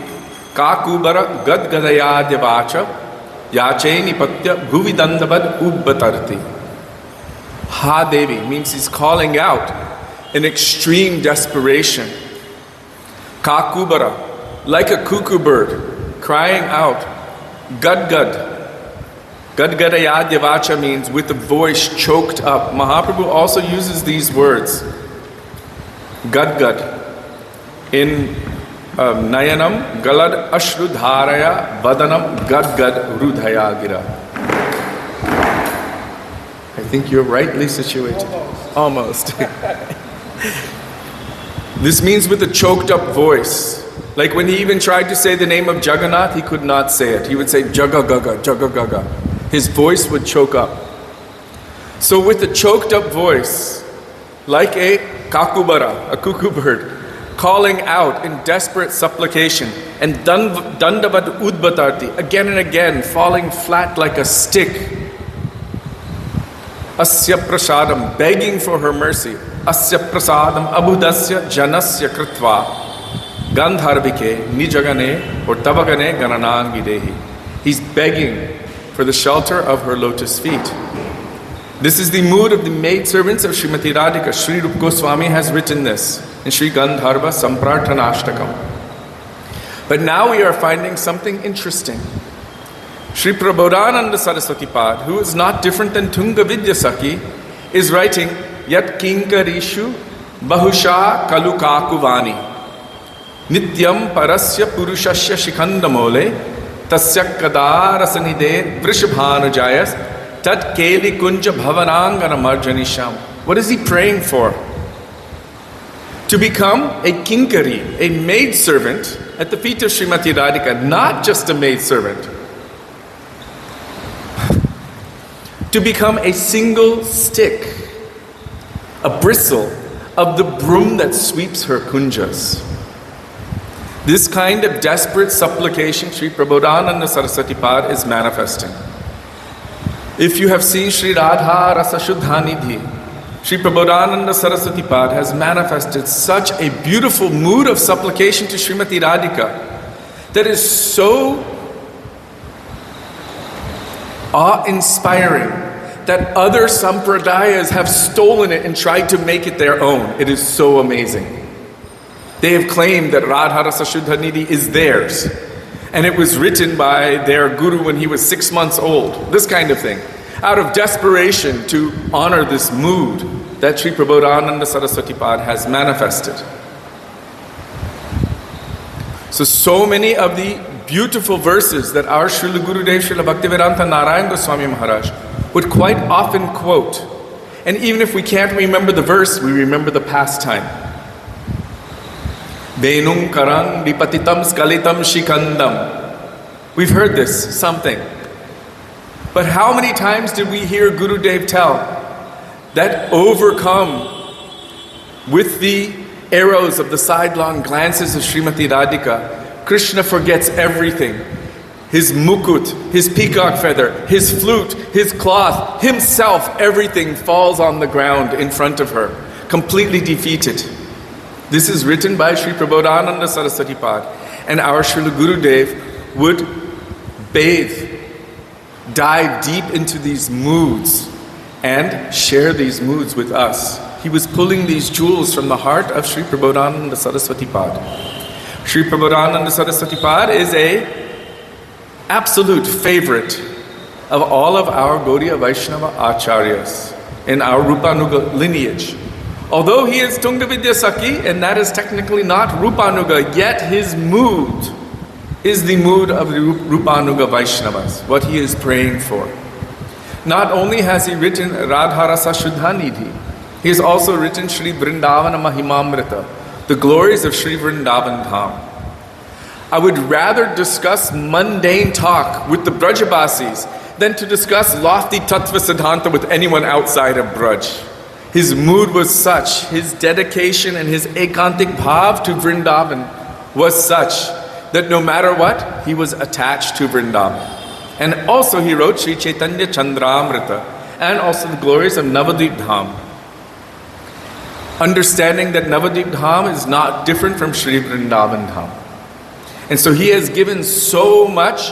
Kakubara Gadgadaya Devacha Yache Nipatya Bhuvidandavad Udbatarti. Ha Devi means he's calling out in extreme desperation. Kakubara, like a cuckoo bird, crying out. Gadgad. Gadgadaya Devacha means with the voice choked up. Mahaprabhu also uses these words. Gadgad. In Nayanam, Galad Ashrudharaya Vadanam Gadgad Rudhaya Gira. I think you're rightly situated. Almost. This means with a choked up voice. Like when he even tried to say the name of Jagannath, he could not say it. He would say Jagagaga, Jagagaga. His voice would choke up. So with a choked up voice, like a kakubara, a cuckoo bird, calling out in desperate supplication, and dandavad udbatarti, again and again, falling flat like a stick. Asya prasadam, begging for her mercy. Asya prasadam abudasya janasya kritva gandharvike nijagane or tavagane gananangidehi. He's begging for the shelter of her lotus feet. This is the mood of the maidservants of Srimati Radhika. Sri Rupa Goswami has written this in Sri Gandharva Samprarthanashtakam. But now we are finding something interesting. Sri Prabodhananda Saraswati Pad, who is not different than Tunga Vidyasaki, is writing Yat Kinkarishu Bahusha Kalukakuvani Nityam Parasya Purushasya Shikhandamole Tasya Kadarasanide Vrishabhanujayas Tat Keli Kunja Bhavanangana Marjanisham. What is he praying for? To become a kinkari, a maidservant at the feet of Srimati Radhika, not just a maidservant. To become a single stick, a bristle of the broom that sweeps her kunjas. This kind of desperate supplication Sri Prabodhananda Saraswati Pad is manifesting. If you have seen Sri Radha Rasa Shuddhanidhi, Sri Prabodhananda Saraswati Pad has manifested such a beautiful mood of supplication to Srimati Radhika that is so awe-inspiring that other sampradayas have stolen it and tried to make it their own. It is so amazing. They have claimed that Radha Rasa Shuddhanidhi is theirs, and it was written by their guru when he was 6 months old. This kind of thing. Out of desperation to honor this mood that Sri Prabodhananda Saraswati Pad has manifested. So many of the beautiful verses that our Srila Gurudev Srila Bhaktivedanta Narayan Goswami Maharaj would quite often quote. And even if we can't remember the verse, we remember the pastime. Venum karang dipatitam skalitam shikandam. We've heard this, something. But how many times did we hear Gurudev tell that overcome with the arrows of the sidelong glances of Srimati Radhika, Krishna forgets everything. His mukut, his peacock feather, his flute, his cloth, himself, everything falls on the ground in front of her, completely defeated. This is written by Sri Prabodhananda Saraswati Pad, and our Srila Gurudev would dive deep into these moods and share these moods with us. He was pulling these jewels from the heart of Sri Prabodhananda Saraswati Pad. Sri Prabodhananda Saraswati Pad is a absolute favorite of all of our Gaudiya Vaishnava Acharyas in our Rupanuga lineage. Although he is Tunga Vidyasaki, and that is technically not Rupanuga, yet his mood is the mood of the Rupanuga Vaishnavas, what he is praying for. Not only has he written Radha Rasa Shuddhanidhi, he has also written Sri Vrindavana Mahimamrita, the glories of Sri Vrindavan Dham. I would rather discuss mundane talk with the Brajabasis than to discuss lofty Tattva Siddhanta with anyone outside of Braj. His mood was such, his dedication and his ekantik bhav to Vrindavan was such that no matter what, he was attached to Vrindavan. And also he wrote Sri Chaitanya Chandramrita and also the glories of Navadvip Dham. Understanding that Navadvip Dham is not different from Sri Vrindavan Dham. And so he has given so much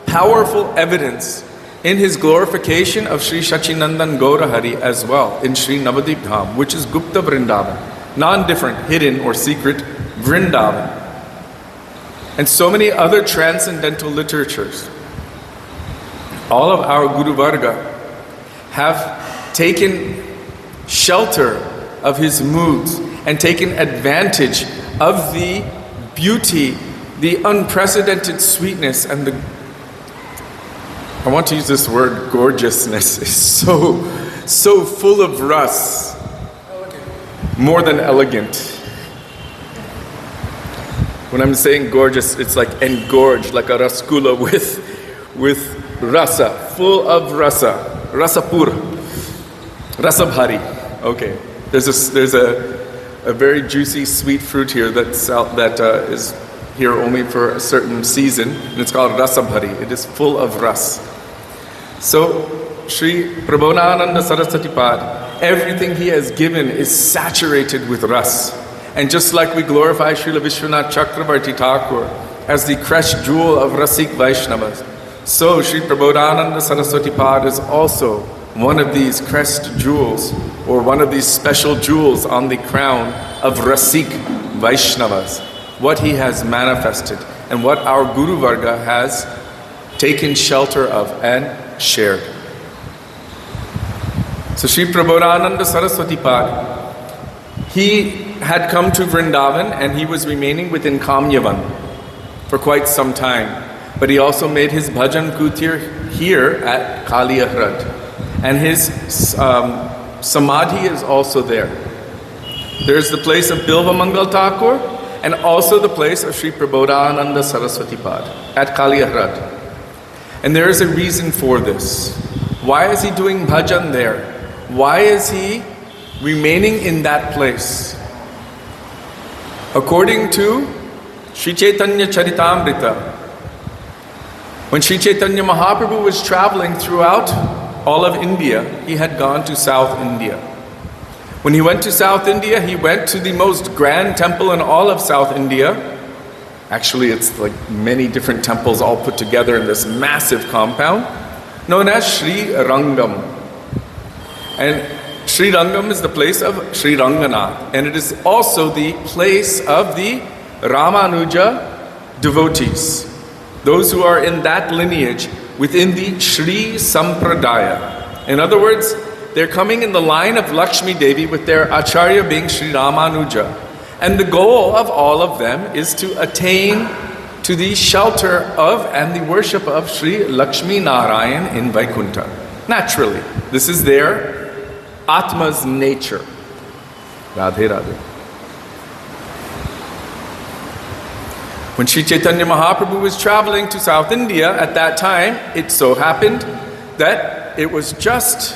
powerful evidence in his glorification of Sri Shachinandan Gaurahari as well in Sri Navadvip Dham, which is Gupta Vrindavan, non-different, hidden or secret Vrindavan. And so many other transcendental literatures. All of our Guru Varga have taken shelter of his moods and taken advantage of the beauty, the unprecedented sweetness, and the, I want to use this word, gorgeousness, is so full of ras. More than elegant. When I'm saying gorgeous, it's like engorged, like a rasgula with rasa, full of rasa, rasapur, rasabhari. Okay, there's a very juicy sweet fruit here that is here only for a certain season, and it's called rasabhari. It is full of ras. So Sri Prabodhananda Saraswati Pad, everything he has given is saturated with ras. And just like we glorify Srila Vishwanath Chakravarti Thakur as the crest jewel of Rasik Vaishnavas, so Sri Prabodhananda Saraswati Pad is also one of these crest jewels or one of these special jewels on the crown of Rasik Vaishnavas, what he has manifested and what our Guru Varga has taken shelter of and shared. So Sri Prabodhananda Saraswati Pad, he had come to Vrindavan and he was remaining within Kamyavan for quite some time. But he also made his bhajan kutir here at Kaliyahrad. And his samadhi is also there. There's the place of Bilva Mangal Thakur and also the place of Sri Prabodhananda Saraswati Pad at Kaliyahrad. And there is a reason for this. Why is he doing bhajan there? Why is he remaining in that place? According to Sri Chaitanya Charitamrita, when Sri Chaitanya Mahaprabhu was traveling throughout all of India, he had gone to South India. When he went to South India, he went to the most grand temple in all of South India. Actually, it's like many different temples all put together in this massive compound, known as Sri Rangam. And Sri Rangam is the place of Sri Ranganath, and it is also the place of the Ramanuja devotees, those who are in that lineage within the Sri Sampradaya. In other words, they're coming in the line of Lakshmi Devi with their Acharya being Sri Ramanuja. And the goal of all of them is to attain to the shelter of and the worship of Sri Lakshmi Narayan in Vaikuntha. Naturally, this is their Atma's nature. Radhe Radhe. When Sri Chaitanya Mahaprabhu was traveling to South India at that time, it so happened that it was just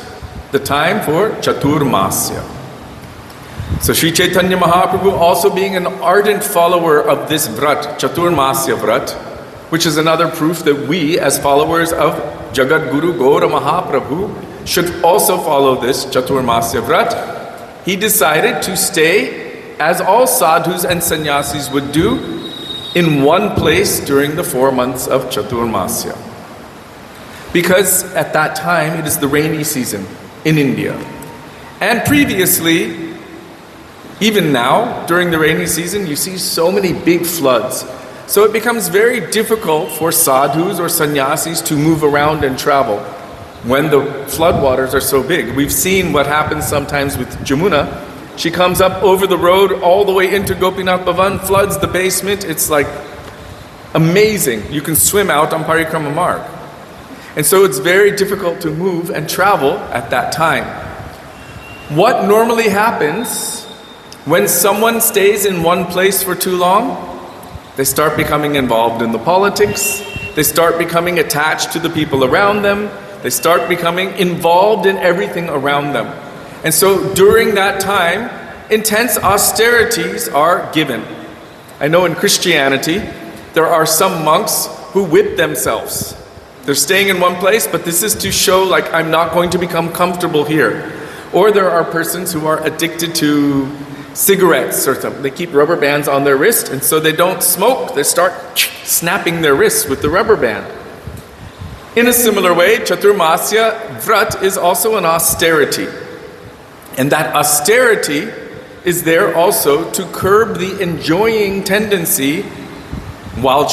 the time for Chaturmasya. So Sri Chaitanya Mahaprabhu, also being an ardent follower of this vrat, Chaturmasya vrat, which is another proof that we as followers of Jagat Guru Gaura Mahaprabhu should also follow this Chaturmasya vrat, he decided to stay, as all sadhus and sannyasis would do, in one place during the 4 months of Chaturmasya. Because at that time it is the rainy season in India. And previously, even now, during the rainy season, you see so many big floods. So it becomes very difficult for sadhus or sannyasis to move around and travel when the floodwaters are so big. We've seen what happens sometimes with Jamuna. She comes up over the road all the way into Gopinath Bhavan, floods the basement. It's like amazing. You can swim out on Parikrama Marg. And so it's very difficult to move and travel at that time. What normally happens when someone stays in one place for too long? They start becoming involved in the politics. They start becoming attached to the people around them. They start becoming involved in everything around them. And so during that time, intense austerities are given. I know in Christianity, there are some monks who whip themselves. They're staying in one place, but this is to show like I'm not going to become comfortable here. Or there are persons who are addicted to cigarettes or something. They keep rubber bands on their wrist, and so they don't smoke. They start snapping their wrists with the rubber band. In a similar way, Chaturmasya Vrat is also an austerity. And that austerity is there also to curb the enjoying tendency while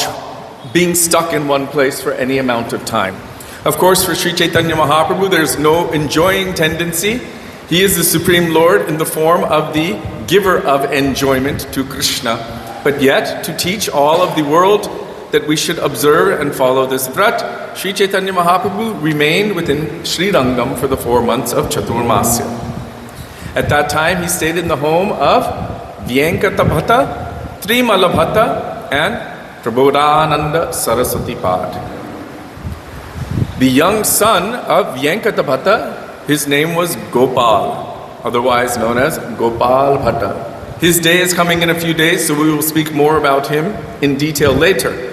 being stuck in one place for any amount of time. Of course, for Sri Chaitanya Mahaprabhu, there's no enjoying tendency. He is the Supreme Lord in the form of the giver of enjoyment to Krishna. But yet, to teach all of the world that we should observe and follow this vrat, Sri Chaitanya Mahaprabhu remained within Sri Rangam for the 4 months of Chaturmasya. At that time, he stayed in the home of Vaikuntha Bhatta, Trimala Bhatta, and Prabodhananda Saraswati Pad. The young son of Vaikuntha Bhatta, his name was Gopal, otherwise known as Gopal Bhatta. His day is coming in a few days, so we will speak more about him in detail later.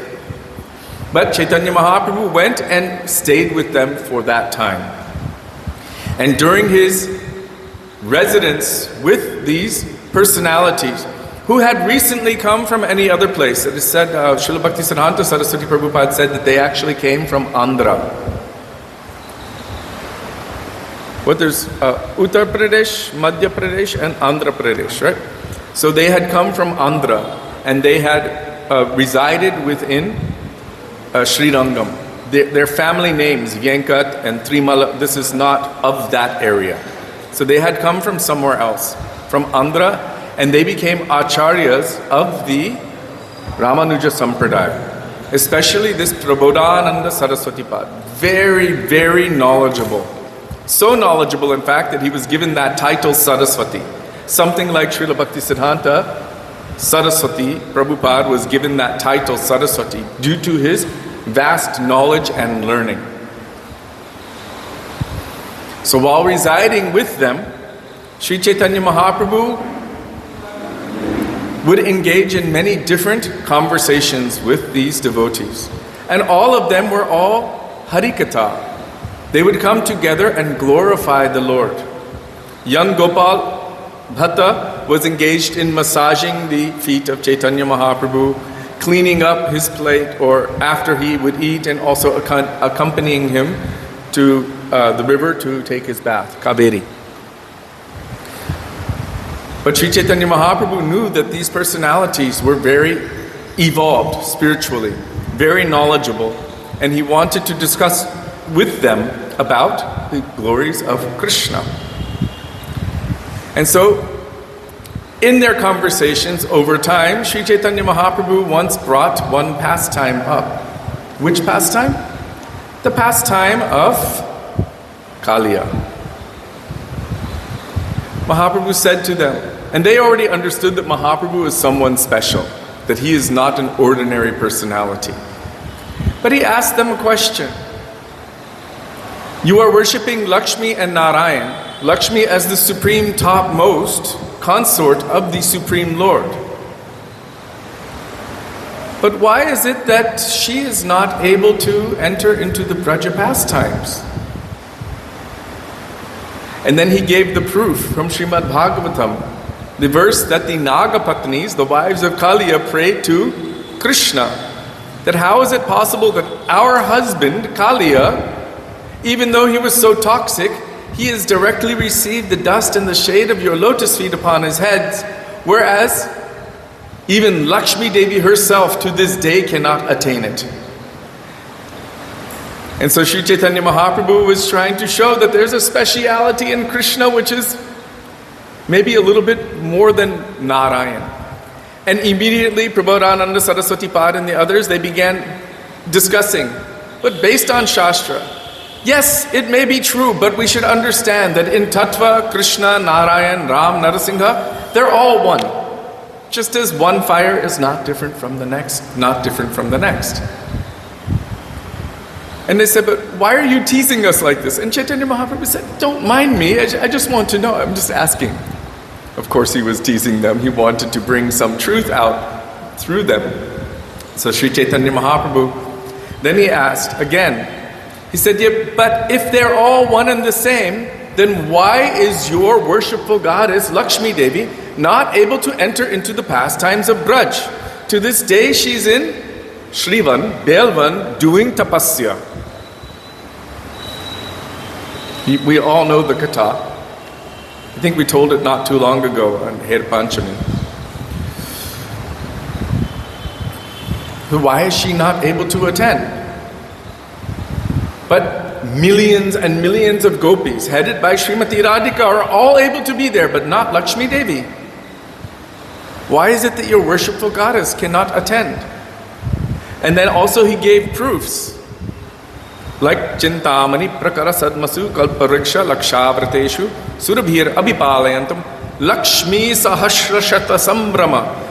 But Chaitanya Mahaprabhu went and stayed with them for that time. And during his residence with these personalities who had recently come from any other place. It is said, Srila Bhaktisiddhanta Saraswati Prabhupada said that they actually came from Andhra. there's Uttar Pradesh, Madhya Pradesh, and Andhra Pradesh, right? So they had come from Andhra, and they had resided within Srirangam. Their family names, Venkat and Trimala, this is not of that area. So they had come from somewhere else, from Andhra, and they became acharyas of the Ramanuja Sampradaya, especially this Prabodhananda Saraswati Pad. Very, very knowledgeable. So knowledgeable, in fact, that he was given that title Saraswati. Something like Srila Bhaktisiddhanta Saraswati, Prabhupada was given that title Saraswati due to his vast knowledge and learning. So while residing with them, Sri Chaitanya Mahaprabhu would engage in many different conversations with these devotees. And all of them were all Harikatha. They would come together and glorify the Lord. Young Gopal Bhatta was engaged in massaging the feet of Chaitanya Mahaprabhu, cleaning up his plate or after he would eat, and also accompanying him to the river to take his bath, Kaveri. But Sri Chaitanya Mahaprabhu knew that these personalities were very evolved spiritually, very knowledgeable, and he wanted to discuss with them about the glories of Krishna. And so, in their conversations over time, Sri Chaitanya Mahaprabhu once brought one pastime up. Which pastime? The pastime of Kaliya. Mahaprabhu said to them, and they already understood that Mahaprabhu is someone special, that he is not an ordinary personality. But he asked them a question. You are worshipping Lakshmi and Narayan, Lakshmi as the supreme topmost consort of the Supreme Lord. But why is it that she is not able to enter into the Braja pastimes? And then he gave the proof from Srimad Bhagavatam, the verse that the Nagapatnis, the wives of Kaliya, prayed to Krishna. That how is it possible that our husband, Kaliya, even though he was so toxic, he has directly received the dust and the shade of your lotus feet upon his head, whereas even Lakshmi Devi herself to this day cannot attain it. And so Sri Chaitanya Mahaprabhu was trying to show that there's a speciality in Krishna which is maybe a little bit more than Narayan. And immediately Prabodhananda Saraswati Pad and the others, they began discussing, but based on Shastra, yes, it may be true, but we should understand that in Tattva, Krishna, Narayan, Ram, Narasimha, they're all one. Just as one fire is not different from the next, not different from the next. And they said, but why are you teasing us like this? And Chaitanya Mahaprabhu said, don't mind me, I just want to know, I'm just asking. Of course he was teasing them, he wanted to bring some truth out through them. So Sri Chaitanya Mahaprabhu, then he asked again, he said, yeah, but if they're all one and the same, then why is your worshipful goddess Lakshmi Devi not able to enter into the pastimes of Braj? To this day she's in Shrivan, Belvan, doing tapasya. We all know the katha. I think we told it not too long ago on Her Panchami. Why is she not able to attend? But millions and millions of gopis, headed by Srimati Radhika, are all able to be there, but not Lakshmi Devi. Why is it that your worshipful goddess cannot attend? And then also he gave proofs. Like Chintamani Prakara Sadmasu Kalpariksha Lakshavrateshu Surabhir Abhipalayantam Lakshmi Sahasrashata Sambrama.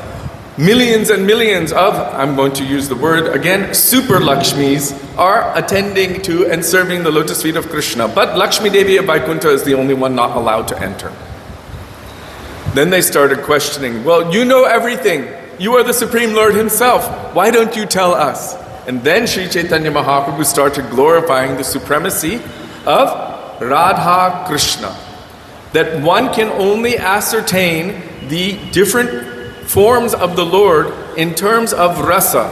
Millions and millions of, I'm going to use the word again, super Lakshmis are attending to and serving the lotus feet of Krishna. But Lakshmi Devi of Vaikuntha is the only one not allowed to enter. Then they started questioning, well, you know everything. You are the Supreme Lord Himself. Why don't you tell us? And then Sri Chaitanya Mahaprabhu started glorifying the supremacy of Radha Krishna. That one can only ascertain the different forms of the Lord in terms of rasa.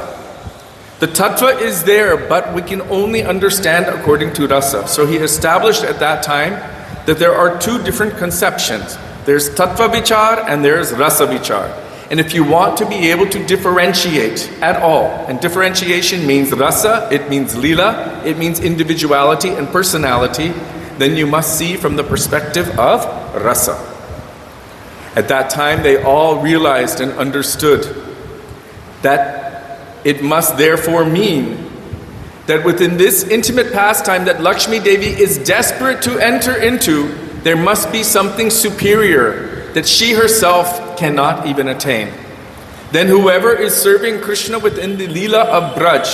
The tattva is there, but we can only understand according to rasa. So he established at that time that there are two different conceptions. There's tattva vichar and there's rasa vichar. And if you want to be able to differentiate at all, and differentiation means rasa, it means lila, it means individuality and personality, then you must see from the perspective of rasa. At that time, they all realized and understood that it must therefore mean that within this intimate pastime that Lakshmi Devi is desperate to enter into, there must be something superior that she herself cannot even attain. Then whoever is serving Krishna within the Leela of Braj,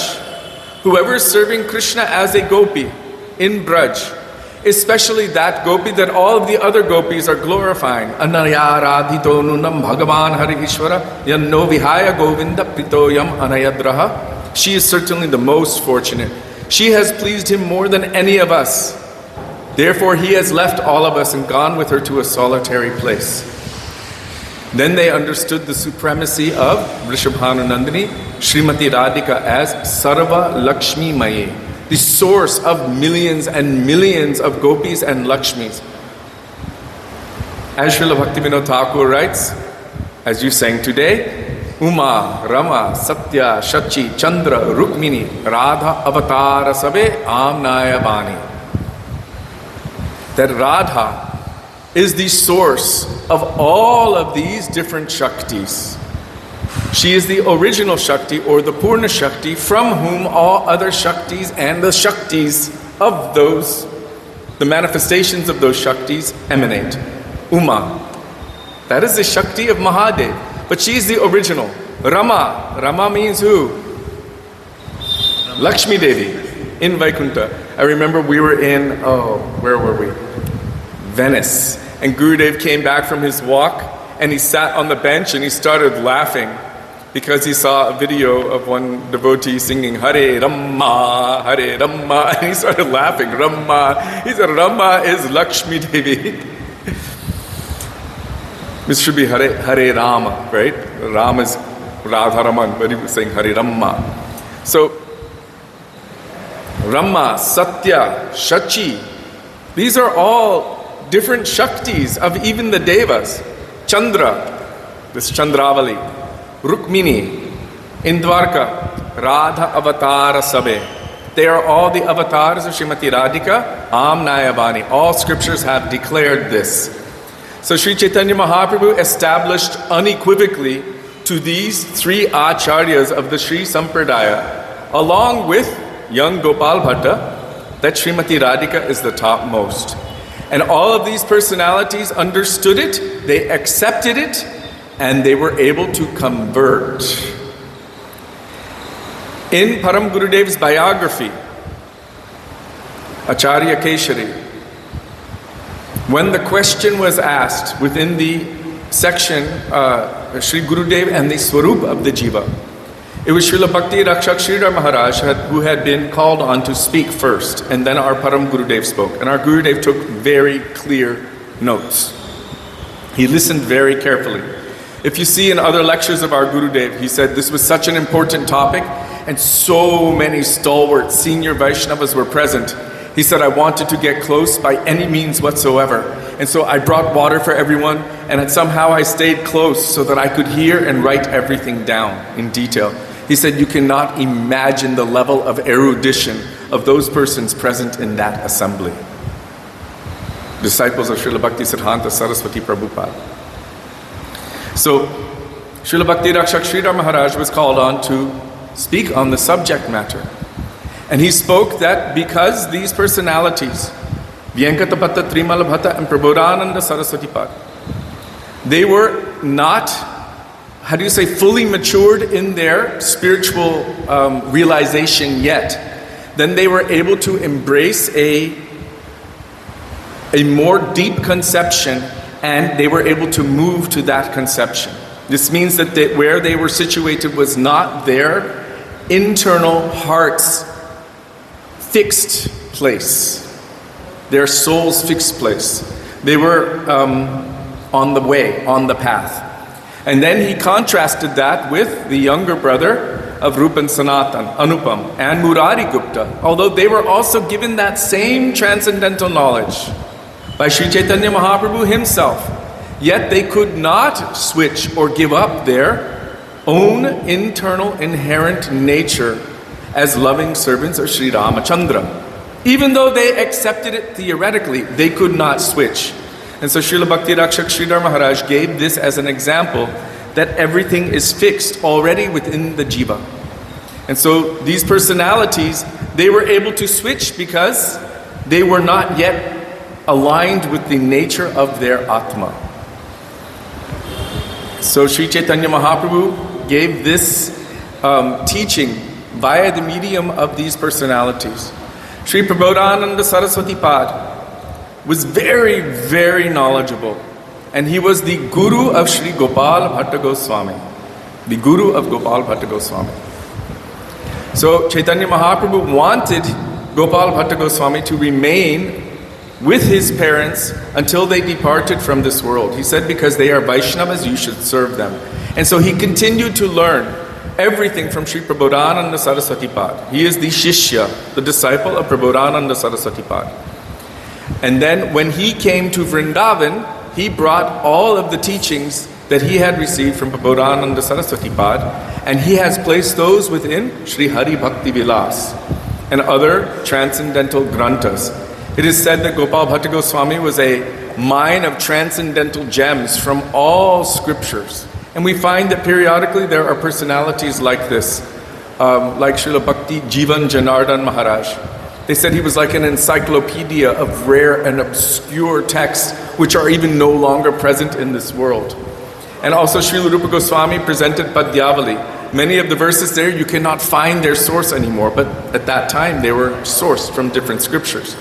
whoever is serving Krishna as a gopi in Braj, especially that gopi that all of the other gopis are glorifying, Anaya Radhito Nunam Bhagavan Hari Ishvara Yanno Vihaya Govinda Pritoyam Anayadraha, she is certainly the most fortunate. She has pleased him more than any of us. Therefore, he has left all of us and gone with her to a solitary place. Then they understood the supremacy of Vrishabhanunandini, Srimati Radhika, as Sarva Lakshmi Maye, the source of millions and millions of gopis and Lakshmis. As Srila Bhaktivinoda Thakur writes, as you sang today, Uma, Rama, Satya, Shachi, Chandra, Rukmini, Radha, Avatara, Sabe, Amnaya Bani. That Radha is the source of all of these different Shaktis. She is the original Shakti or the Purna Shakti from whom all other Shaktis and the Shaktis of those, the manifestations of those Shaktis emanate. Uma. That is the Shakti of Mahadev. But she is the original. Rama. Rama means who? Lakshmi Devi in Vaikuntha. I remember we were in, where were we? Venice. And Gurudev came back from his walk and he sat on the bench and he started laughing because he saw a video of one devotee singing Hare Rama, Hare Rama, and he started laughing. Rama. He said Rama is Lakshmi Devi. This should be Hare Rama, right? Rama is Radharaman, but he was saying Hare Rama. So, Rama, Satya, Shachi, these are all different Shaktis of even the Devas. Chandra, this Chandravali, Rukmini, in Dwarka, Radha Avatara Sabe. They are all the avatars of Srimati Radhika, Amnayabani. All scriptures have declared this. So Sri Chaitanya Mahaprabhu established unequivocally to these three acharyas of the Sri Sampradaya, along with young Gopal Bhatta, that Srimati Radhika is the topmost. And all of these personalities understood it, they accepted it, and they were able to convert. In Param Gurudev's biography, Acharya Keshari, when the question was asked within the section, Sri Gurudev and the Swarup of the Jiva, it was Srila Bhakti Rakshak Sridhar Maharaj who had been called on to speak first, and then our Param Gurudev spoke. And our Gurudev took very clear notes. He listened very carefully. If you see in other lectures of our Gurudev, he said this was such an important topic, and so many stalwart senior Vaishnavas were present. He said, I wanted to get close by any means whatsoever. And so I brought water for everyone, and somehow I stayed close so that I could hear and write everything down in detail. He said, you cannot imagine the level of erudition of those persons present in that assembly. Disciples of Srila Bhakti Siddhanta Saraswati Prabhupada. So, Srila Bhakti Rakshak Sridhar Maharaj was called on to speak on the subject matter. And he spoke that because these personalities, Vyankata Bhatta, Trimala Bhatta, and Prabodhananda Saraswati Pad, they were not, fully matured in their spiritual realization yet. Then they were able to embrace a more deep conception, and they were able to move to that conception. This means that where they were situated was not their internal heart's fixed place, their soul's fixed place. They were on the way, on the path. And then he contrasted that with the younger brother of Rupan Sanatan, Anupam, and Murari Gupta, although they were also given that same transcendental knowledge. by Sri Chaitanya Mahaprabhu himself. Yet they could not switch or give up their own internal inherent nature as loving servants of Sri Ramachandra. Even though they accepted it theoretically, they could not switch. And so Srila Bhakti Rakshak Sridhar Maharaj gave this as an example that everything is fixed already within the jiva. And so these personalities, they were able to switch because they were not yet aligned with the nature of their Atma. So Sri Chaitanya Mahaprabhu gave this teaching via the medium of these personalities. Sri Prabodhananda Saraswati Pad was very, very knowledgeable. And he was the guru of Sri Gopal Bhatta Goswami. The guru of Gopal Bhatta Goswami. So Chaitanya Mahaprabhu wanted Gopal Bhatta Goswami to remain with his parents until they departed from this world. He said, because they are Vaishnavas, you should serve them. And so he continued to learn everything from Sri Prabodhananda Saraswati Pad. He is the Shishya, the disciple of Prabodhananda Saraswati Pad. And then when he came to Vrindavan, he brought all of the teachings that he had received from Prabodhananda Saraswati Pad, and he has placed those within Sri Hari Bhakti Vilas and other transcendental granthas. It is said that Gopal Bhatta Goswami was a mine of transcendental gems from all scriptures. And we find that periodically there are personalities like this, like Srila Bhakti Jivan Janardhan Maharaj. They said he was like an encyclopedia of rare and obscure texts which are even no longer present in this world. And also Srila Rupa Goswami presented Padyavali. Many of the verses there, you cannot find their source anymore, but at that time they were sourced from different scriptures.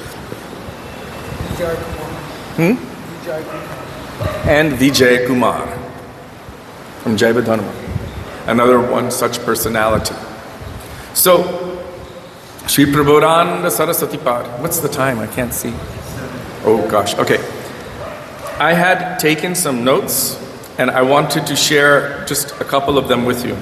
And Vijay Kumar from Jaiva Dharma, another one such personality. So, Sri Prabodhananda Saraswati Pad. What's the time? I can't see. Oh gosh, okay. I had taken some notes and I wanted to share just a couple of them with you.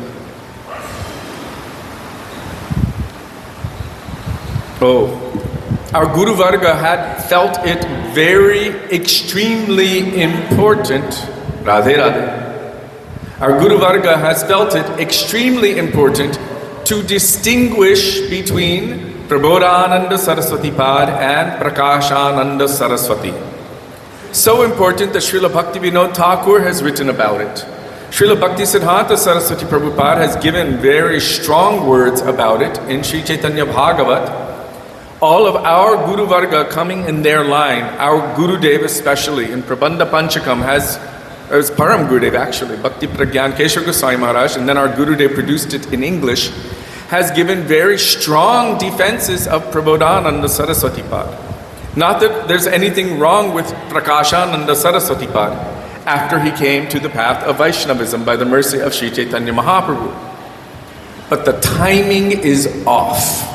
Our Guru Varga had felt it very extremely important, Radhe Radhe. Our Guru Varga has felt it extremely important to distinguish between Prabodhananda Saraswati Pad and Prakashananda Saraswati. So important that Srila Bhaktivinoda Thakur has written about it. Srila Bhakti Siddhanta Saraswati Prabhupada has given very strong words about it in Sri Chaitanya Bhagavat. All of our Guru Varga coming in their line, our Gurudev especially, in Prabandha Panchakam it was Param Gurudev actually, Bhakti Pragyan Keshav Goswami Maharaj, and then our Gurudev produced it in English, has given very strong defenses of Prabodhananda Saraswati Pad. Not that there's anything wrong with Prakashananda Saraswati Pad after he came to the path of Vaishnavism by the mercy of Sri Chaitanya Mahaprabhu. But the timing is off.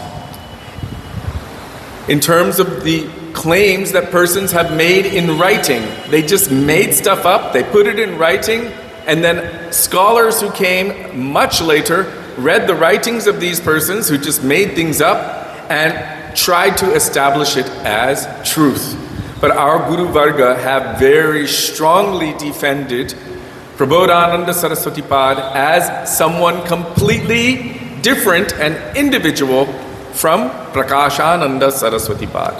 In terms of the claims that persons have made in writing. They just made stuff up, they put it in writing, and then scholars who came much later read the writings of these persons who just made things up and tried to establish it as truth. But our Guru Varga have very strongly defended Prabodhananda Saraswati Pad as someone completely different and individual from Prakashananda Saraswati Pad.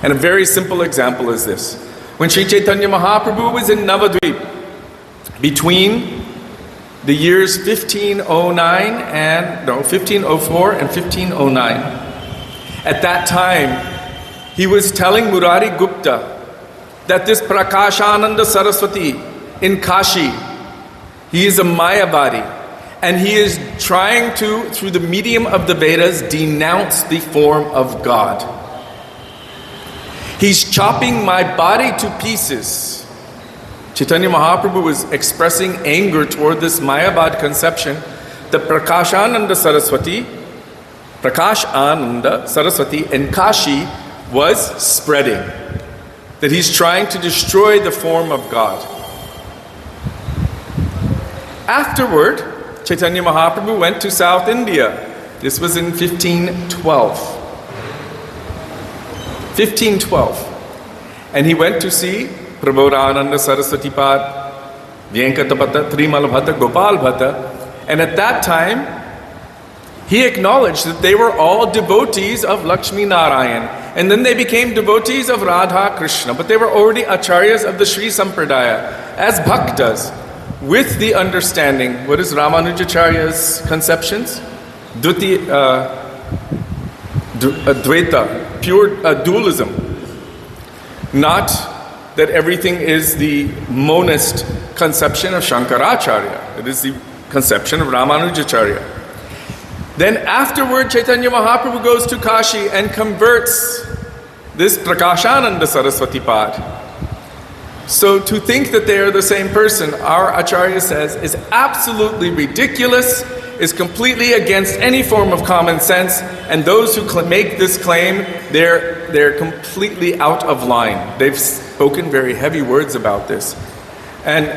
And a very simple example is this. When Sri Chaitanya Mahaprabhu was in Navadvip, between the years 1504 and 1509, at that time, he was telling Murari Gupta that this Prakashananda Saraswati in Kashi, he is a Mayavadi, and he is trying to, through the medium of the Vedas, denounce the form of God. He's chopping my body to pieces. Chaitanya Mahaprabhu was expressing anger toward this Mayavad conception that Prakashananda Saraswati in Kashi was spreading. That he's trying to destroy the form of God. Afterward, Chaitanya Mahaprabhu went to South India. This was in 1512. And he went to see Prabodhananda Saraswati Pad, Venkatapata, Trimal Bhatta, Gopal Bhatta. And at that time, he acknowledged that they were all devotees of Lakshmi Narayan. And then they became devotees of Radha Krishna. But they were already acharyas of the Sri Sampradaya as bhaktas, with the understanding. What is Ramanujacharya's conceptions? Dvaita, pure dualism. Not that everything is the monist conception of Shankaracharya. It is the conception of Ramanujacharya. Then afterward, Chaitanya Mahaprabhu goes to Kashi and converts this Prakashananda Saraswati Pad. So to think that they are the same person, our Acharya says, is absolutely ridiculous, is completely against any form of common sense, and those who make this claim, they're completely out of line. They've spoken very heavy words about this. And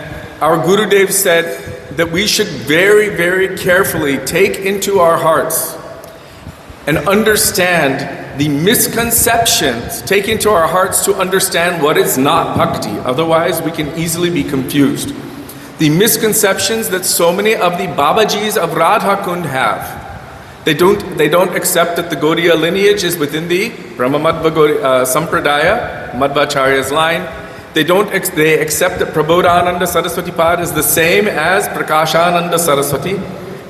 our Gurudev said that we should very, very carefully take into our hearts and understand the misconceptions, take into our hearts to understand what is not bhakti. Otherwise, we can easily be confused. The misconceptions that so many of the Babajis of Radha Kund have. They don't accept that the Gaudiya lineage is within the Brahma Madhva Sampradaya, Madhvacharya's line. They accept that Prabodhananda Saraswati Pad is the same as Prakashananda Saraswati.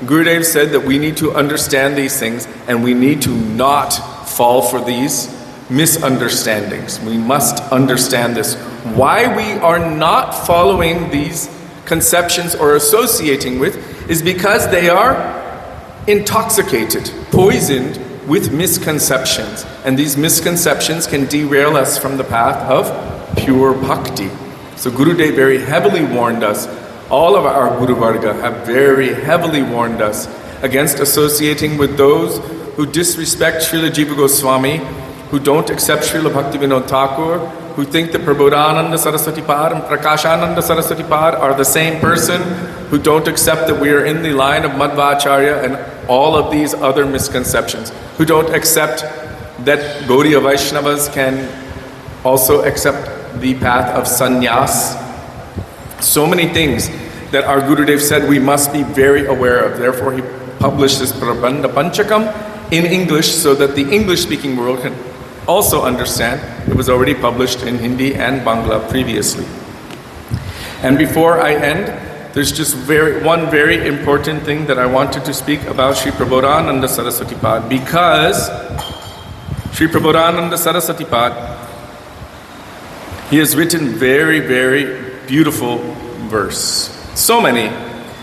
Gurudev said that we need to understand these things and we need to not fall for these misunderstandings. We must understand this. Why we are not following these conceptions or associating with is because they are intoxicated, poisoned with misconceptions. And these misconceptions can derail us from the path of pure bhakti. So Gurudev very heavily warned us, all of our Guru Varga have very heavily warned us against associating with those who disrespect Srila Jiva Goswami, who don't accept Srila Bhaktivinoda Thakur, who think that Prabodhananda Saraswati Pad and Prakashananda Saraswati Pad are the same person, who don't accept that we are in the line of Madhvacharya and all of these other misconceptions, who don't accept that Gaudiya Vaishnavas can also accept the path of sannyas. So many things that our Gurudev said we must be very aware of. Therefore, he published this Prabandha Panchakam in English so that the English-speaking world can also understand. It was already published in Hindi and Bangla previously. And before I end, there's just one very important thing that I wanted to speak about Sri Prabodhananda Saraswati Pad, because Sri Prabodhananda Saraswati Pad, he has written very, very beautiful verse. So many,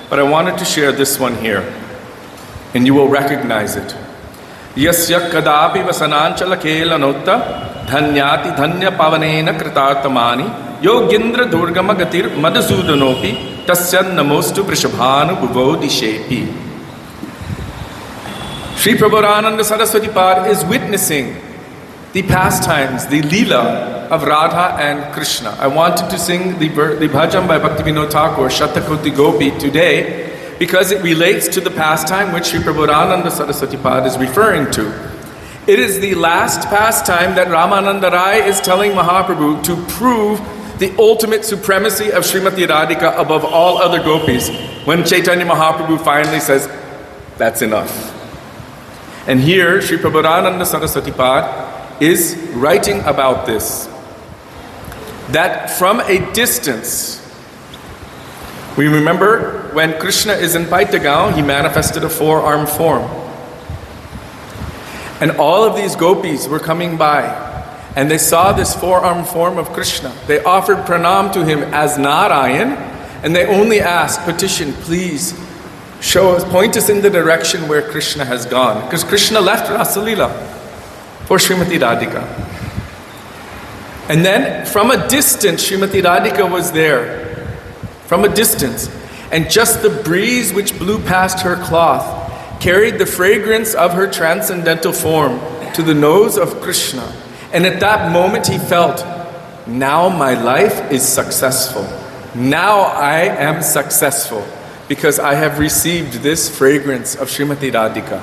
but I wanted to share this one here, and you will recognize it. Yasya kadapi vasananchala kelanotta dhanyati dhanya pavanena kritartamani yogendra durgama gatir madhusudanopi tasya namostu vrishabhanu bhuvodishepi. Sri Prabodhananda Saraswati Pad is witnessing the pastimes, the Leela of Radha and Krishna. I wanted to sing the bhajan by Bhaktivinoda Thakur, Shatakoti Gopi, today because it relates to the pastime which Sri Prabodhananda Saraswati Pad is referring to. It is the last pastime that Ramananda Rai is telling Mahaprabhu to prove the ultimate supremacy of Srimati Radhika above all other gopis, when Chaitanya Mahaprabhu finally says, that's enough. And here, Sri Prabodhananda Saraswati Pad is writing about this. That from a distance, we remember when Krishna is in Paitagaon, he manifested a four-armed form. And all of these gopis were coming by, and they saw this four-armed form of Krishna. They offered pranam to him as Narayan, and they only asked, petition, please, show us, point us in the direction where Krishna has gone. Because Krishna left Rasalila for Srimati Radhika. And then from a distance, Srimati Radhika was there. From a distance. And just the breeze which blew past her cloth carried the fragrance of her transcendental form to the nose of Krishna. And at that moment he felt, now my life is successful. Now I am successful because I have received this fragrance of Srimati Radhika.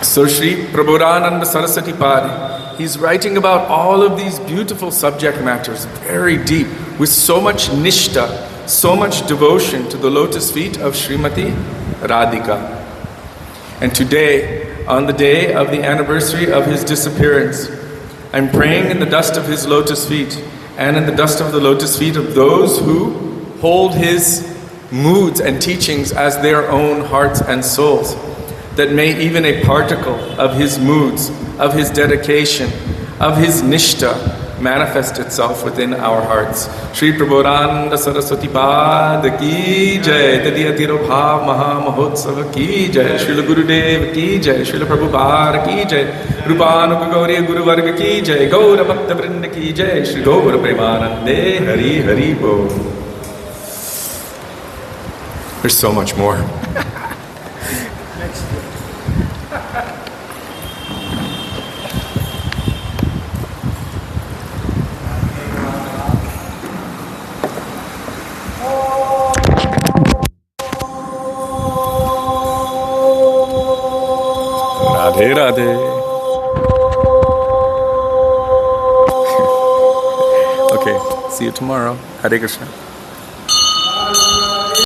So Sri Prabodhananda Saraswati Pad, He's writing about all of these beautiful subject matters, very deep, with so much nishta, so much devotion to the lotus feet of Srimati Radhika. And today, on the day of the anniversary of his disappearance, I'm praying in the dust of his lotus feet and in the dust of the lotus feet of those who hold his moods and teachings as their own hearts and souls, that may even a particle of his moods, of his dedication, of his nishta manifest itself within our hearts. Shri Prabodhananda Saraswati Pad ki jai, Tadiya Tiro Bhav Maha Mahotsav ki jai, Srila Gurudev ki jai, Srila Prabhupada ki jai, Rupanuga Gauriya Guru Varga ki jai, Gaura Bhakta Vrinda ki jai, Shri Gaura Premanande Hari Hari Bo. There's so much more. Radhe Radhe. Okay, see you tomorrow. Hare Krishna.